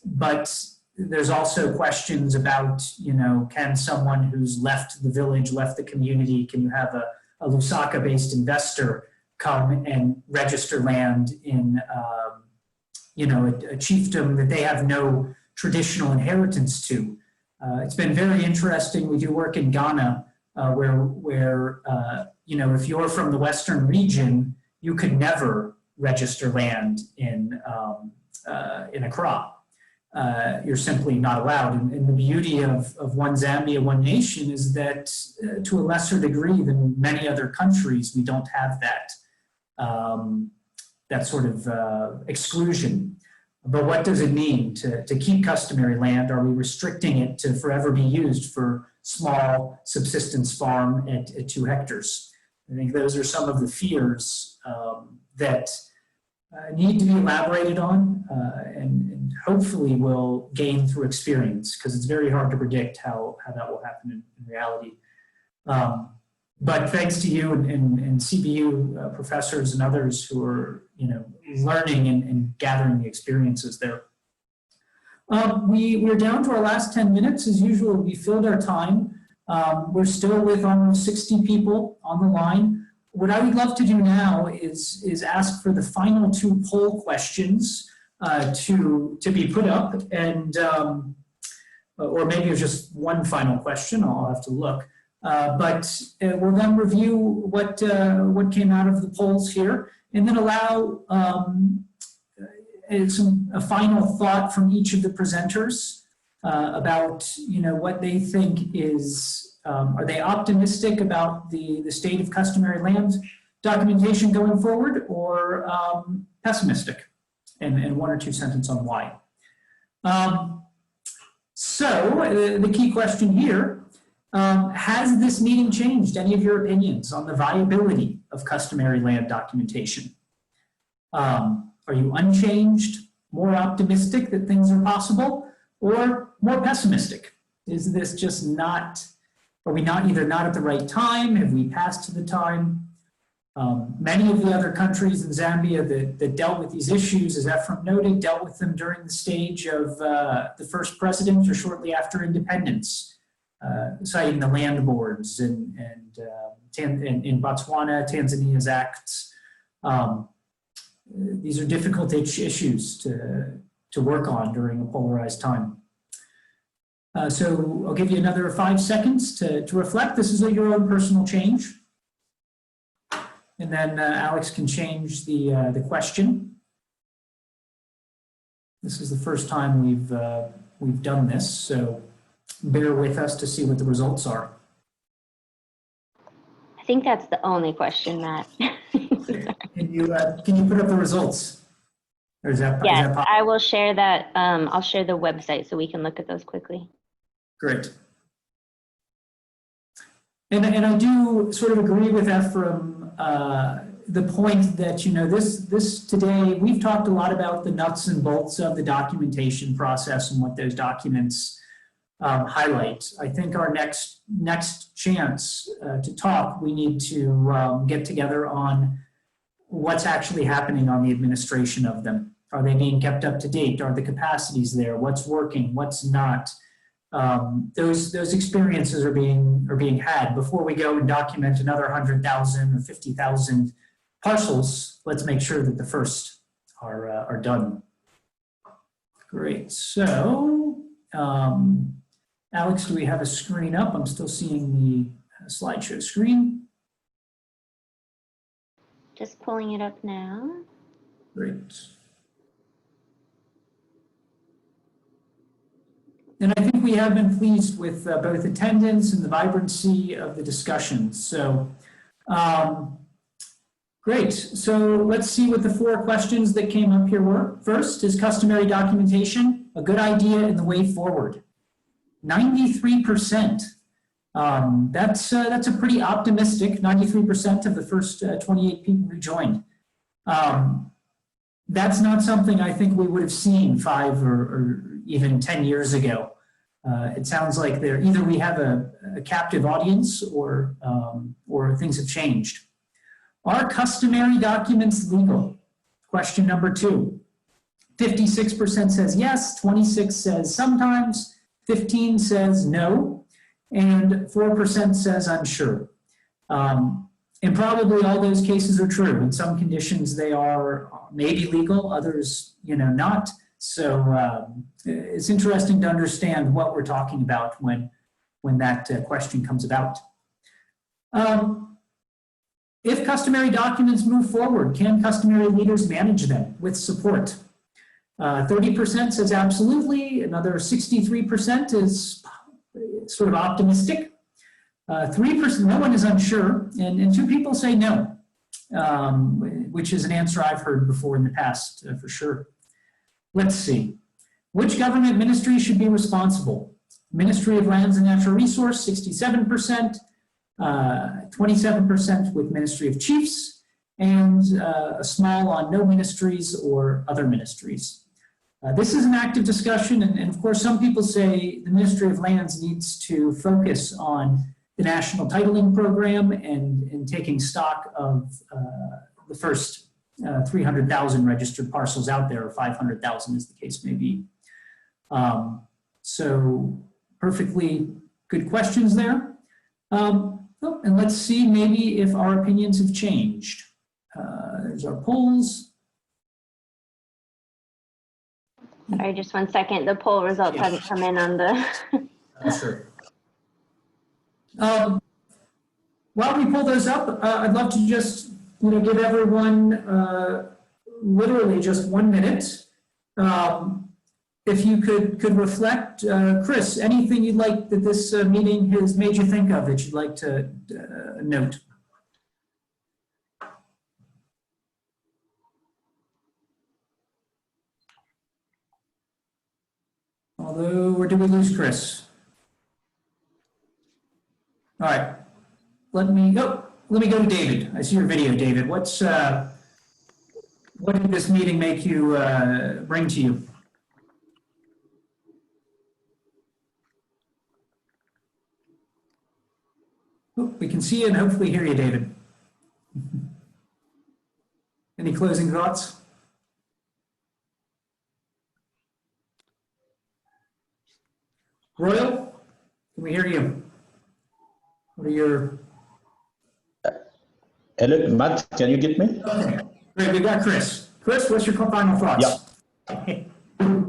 But there's also questions about, you know, can someone who's left the village, left the community, can you have a Lusaka-based investor come and register land in, you know, a chiefdom that they have no traditional inheritance to? It's been very interesting. We do work in Ghana where you know, if you're from the Western region, you could never register land in Accra. You're simply not allowed. And the beauty of One Zambia, One Nation is that to a lesser degree than many other countries, we don't have that sort of exclusion. But what does it mean to keep customary land? Are we restricting it to forever be used for small subsistence farm at 2 hectares? I think those are some of the fears that need to be elaborated on and hopefully will gain through experience, because it's very hard to predict how that will happen in reality. But thanks to you and CBU professors and others who are, you know, learning and gathering the experiences there. We're down to our last 10 minutes. As usual, we filled our time. We're still with almost 60 people on the line. What I would love to do now is ask for the final 2 poll questions to be put up, and or maybe it's just one final question. I'll have to look. But we'll then review what came out of the polls here, and then allow a final thought from each of the presenters about, you know, what they think is. Are they optimistic about the state of customary land documentation going forward, or pessimistic? And 1 or 2 sentences on why. So the key question here Has this meeting changed any of your opinions on the viability of customary land documentation? Are you unchanged, more optimistic that things are possible, or more pessimistic? Is this just not, are we not either not at the right time? Have we passed the time? Many of the other countries in Zambia that dealt with these issues, as Ephraim noted, dealt with them during the stage of the first president or shortly after independence, citing the land boards and in Botswana, Tanzania's acts. These are difficult issues to work on during a polarized time. So I'll give you another 5 seconds to reflect. This is your own personal change. And then Alex can change the question. This is the first time we've done this, so bear with us to see what the results are. I think that's the only question, Matt. Can you put up the results? Or is that, yes, is that possible? I will share that. I'll share the website so we can look at those quickly. Great. And I do sort of agree with Ephraim, the point that, you know, this today, we've talked a lot about the nuts and bolts of the documentation process and what those documents highlight. I think our next chance to talk, we need to get together on what's actually happening on the administration of them. Are they being kept up to date? Are the capacities there? What's working? What's not? Those experiences are being had before we go and document another 100,000 or 50,000 parcels. Let's make sure that the first are done. Great. So, Alex, do we have a screen up? I'm still seeing the slideshow screen. Just pulling it up now. Great. And I think we have been pleased with both attendance and the vibrancy of the discussions. So, great. So let's see what the 4 questions that came up here were. First, is customary documentation a good idea in the way forward? 93%. That's a pretty optimistic 93% of the first 28 people who joined. That's not something I think we would have seen 5 or even 10 years ago. It sounds like either we have a captive audience or things have changed. Are customary documents legal? Question number 2. 56% says yes, 26 says sometimes, 15 says no, and 4% says unsure. And probably all those cases are true. In some conditions they are maybe legal, others, you know, not. So it's interesting to understand what we're talking about when that question comes about. If customary documents move forward, can customary leaders manage them with support? 30% says absolutely. Another 63% is sort of optimistic. 3%, no one is unsure, and 2 people say no, which is an answer I've heard before in the past for sure. Let's see. Which government ministry should be responsible? Ministry of Lands and Natural Resource, 67%, 27% with Ministry of Chiefs, and a small on no ministries or other ministries. This is an active discussion, and of course some people say the Ministry of Lands needs to focus on the national titling program and taking stock of the first 300,000 registered parcels out there, or 500,000 as the case may be. So perfectly good questions there. And let's see maybe if our opinions have changed. There's our polls. Sorry, just 1 second. The poll results haven't come in on the. Sure. While we pull those up, I'd love to just give everyone literally just 1 minute. If you could reflect, Chris, anything you'd like that this meeting has made you think of that you'd like to note? Although, or did we lose Chris? All right. Let me go to David. I see your video, David. What did this meeting make you bring to you? Oh, we can see you and hopefully hear you, David. Any closing thoughts? Royal, can we hear you? What are your... Hello, Matt, can you get me? Okay, great, we got Chris. Chris, what's your final thoughts?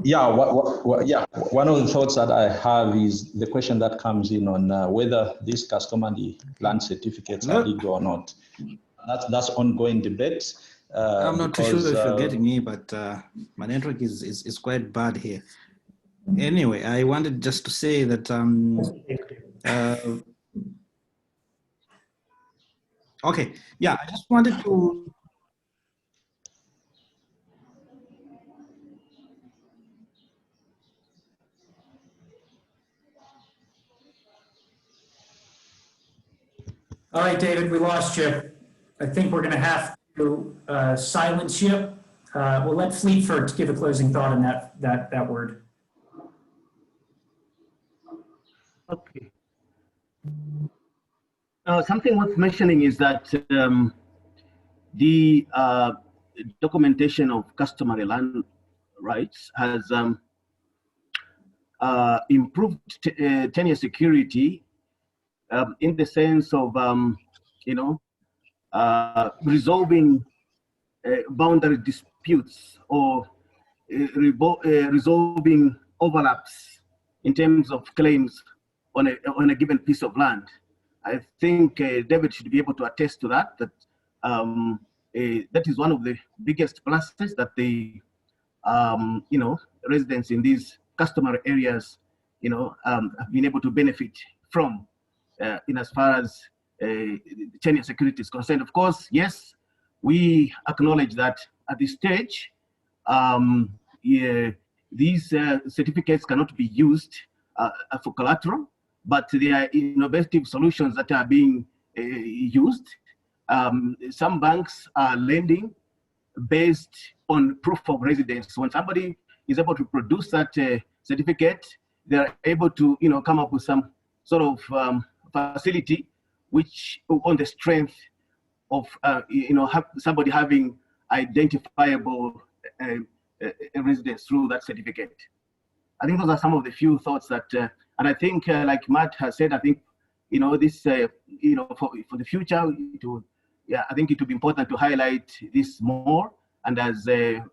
Yeah, one of the thoughts that I have is the question that comes in on whether these customary land certificates are legal or not. That's ongoing debate. I'm not too sure if you're getting me, but my network is quite bad here. Anyway, I wanted just to say that okay, yeah, I just wanted to All right, David, we lost you. I think we're going to have to silence you. We'll let Fleetford give a closing thought on that word. Okay. Something worth mentioning is that the documentation of customary land rights has improved tenure security in the sense of, resolving boundary disputes or resolving overlaps in terms of claims on a given piece of land. I think David should be able to attest to that, that is one of the biggest pluses that the, residents in these customary areas, have been able to benefit from in as far as tenure security is concerned. Of course, yes, we acknowledge that at this stage, these certificates cannot be used for collateral, but there are innovative solutions that are being used. Some banks are lending based on proof of residence. When somebody is able to produce that certificate, they're able to come up with some sort of facility which on the strength of somebody having identifiable residence through that certificate. I think those are some of the few thoughts that, and I think like Matt has said, I think this for the future, I think it will be important to highlight this more. And as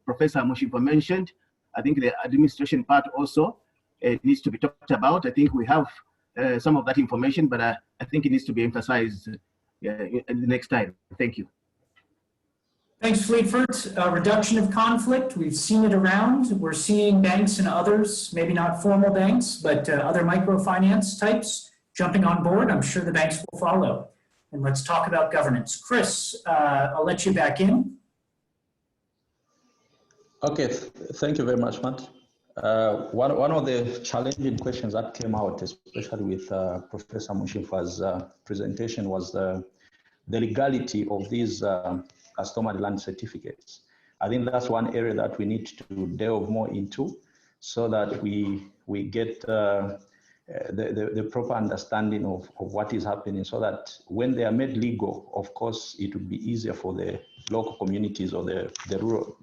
Professor Mushipa mentioned, I think the administration part also needs to be talked about. I think we have some of that information, but I think it needs to be emphasized in the next time. Thank you. Thanks, Fleetford. Reduction of conflict, we've seen it around. We're seeing banks and others, maybe not formal banks, but other microfinance types jumping on board. I'm sure the banks will follow. And let's talk about governance. Chris, I'll let you back in. Okay, thank you very much, Matt. One of the challenging questions that came out, especially with Professor Mushifa's presentation, was the legality of these customary land certificates. I think that's one area that we need to delve more into so that we get the proper understanding of what is happening, so that when they are made legal, of course, it would be easier for the local communities or the rural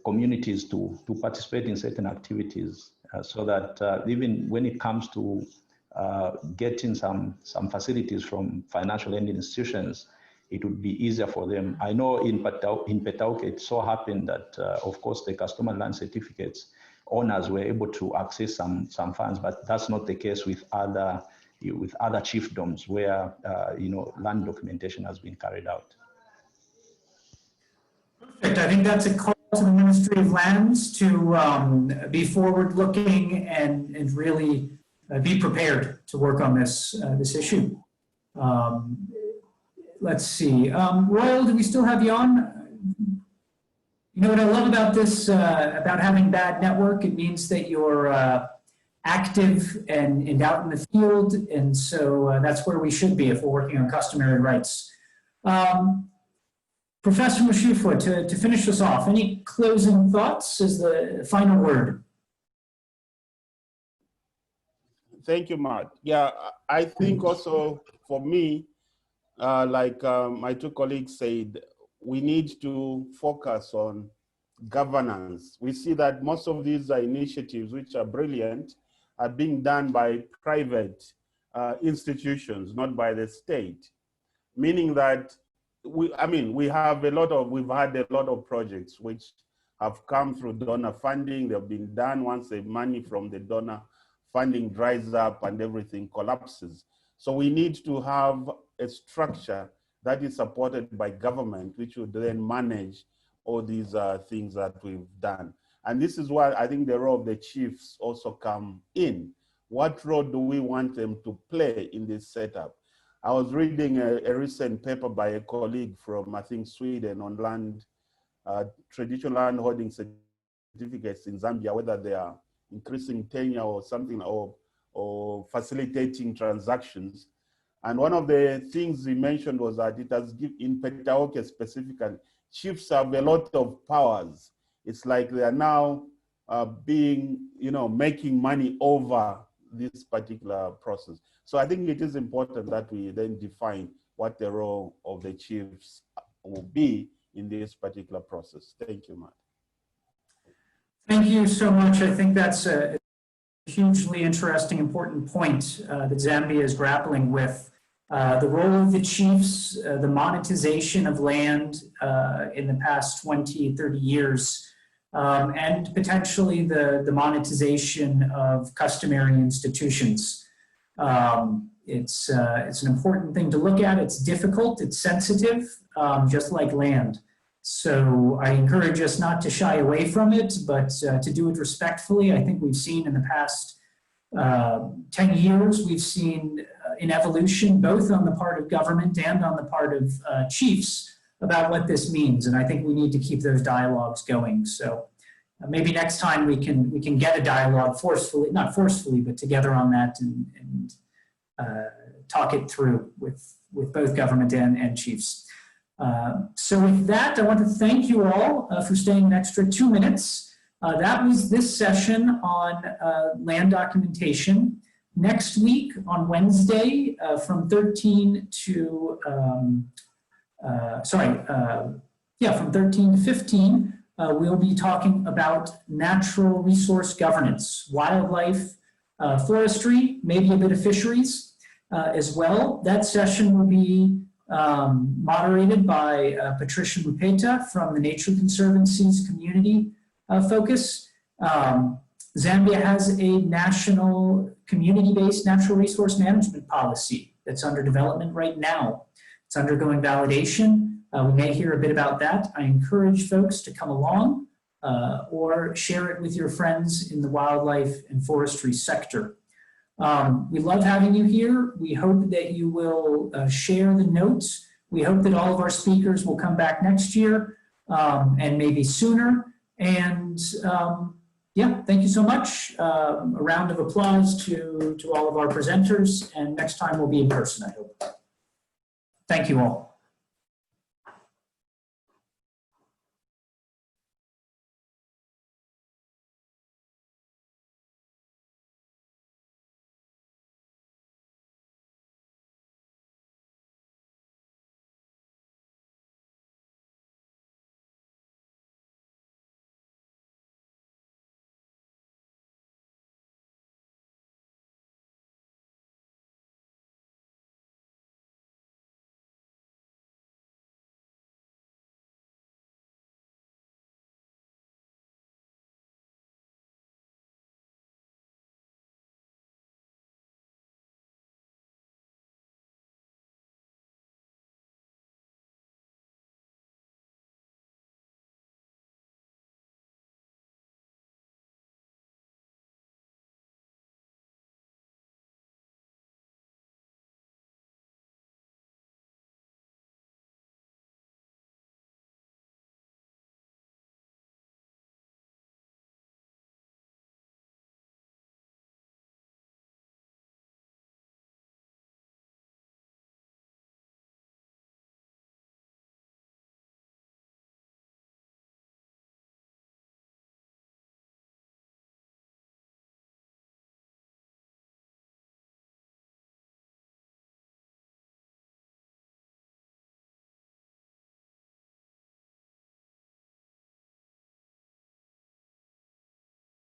communities to participate in certain activities, so that even when it comes to getting some facilities from financial lending institutions, it would be easier for them. I know in Petauke, it so happened that, of course, the customary land certificates owners were able to access some funds, but that's not the case with other chiefdoms where land documentation has been carried out. Perfect. I think that's a call to the Ministry of Lands to be forward-looking and really be prepared to work on this issue. Let's see. Royal, do we still have you on? You know what I love about this, about having bad network? It means that you're active and out in the field. And so that's where we should be if we're working on customary rights. Professor Mushifwa, to finish us off, any closing thoughts as the final word? Thank you, Matt. Yeah, I think also for me, like my two colleagues said, we need to focus on governance. We see that most of these initiatives, which are brilliant, are being done by private institutions, not by the state. Meaning that we've had a lot of projects which have come through donor funding. They've been done once the money from the donor funding dries up and everything collapses. So we need to have a structure that is supported by government, which would then manage all these things that we've done. And this is why I think the role of the chiefs also come in. What role do we want them to play in this setup? I was reading a recent paper by a colleague from, I think, Sweden on land, traditional land holding certificates in Zambia, whether they are increasing tenure or something, or facilitating transactions. And one of the things he mentioned was that it has given, in Petaoke specifically, chiefs have a lot of powers. It's like they are now making money over this particular process. So I think it is important that we then define what the role of the chiefs will be in this particular process. Thank you, Matt. Thank you so much. I think that's a hugely interesting, important point that Zambia is grappling with. The role of the chiefs, the monetization of land in the past 20, 30 years, and potentially the monetization of customary institutions. It's an important thing to look at. It's difficult, it's sensitive, just like land. So I encourage us not to shy away from it, but to do it respectfully. I think we've seen in the past 10 years, we've seen an evolution, both on the part of government and on the part of chiefs, about what this means. And I think we need to keep those dialogues going. So maybe next time we can get a dialogue forcefully, not forcefully, but together on that and talk it through with both government and chiefs. So with that, I want to thank you all for staying an extra 2 minutes. That was this session on land documentation. Next week on Wednesday from 13 to, from 13 to 15, we'll be talking about natural resource governance, wildlife, forestry, maybe a bit of fisheries as well. That session will be moderated by Patricia Mupeta from the Nature Conservancy's community focus. Zambia has a national community-based natural resource management policy that's under development right now. It's undergoing validation. We may hear a bit about that. I encourage folks to come along or share it with your friends in the wildlife and forestry sector. We love having you here. We hope that you will share the notes. We hope that all of our speakers will come back next year and maybe sooner. And yeah, thank you so much. A round of applause to all of our presenters. And next time we'll be in person, I hope. Thank you all.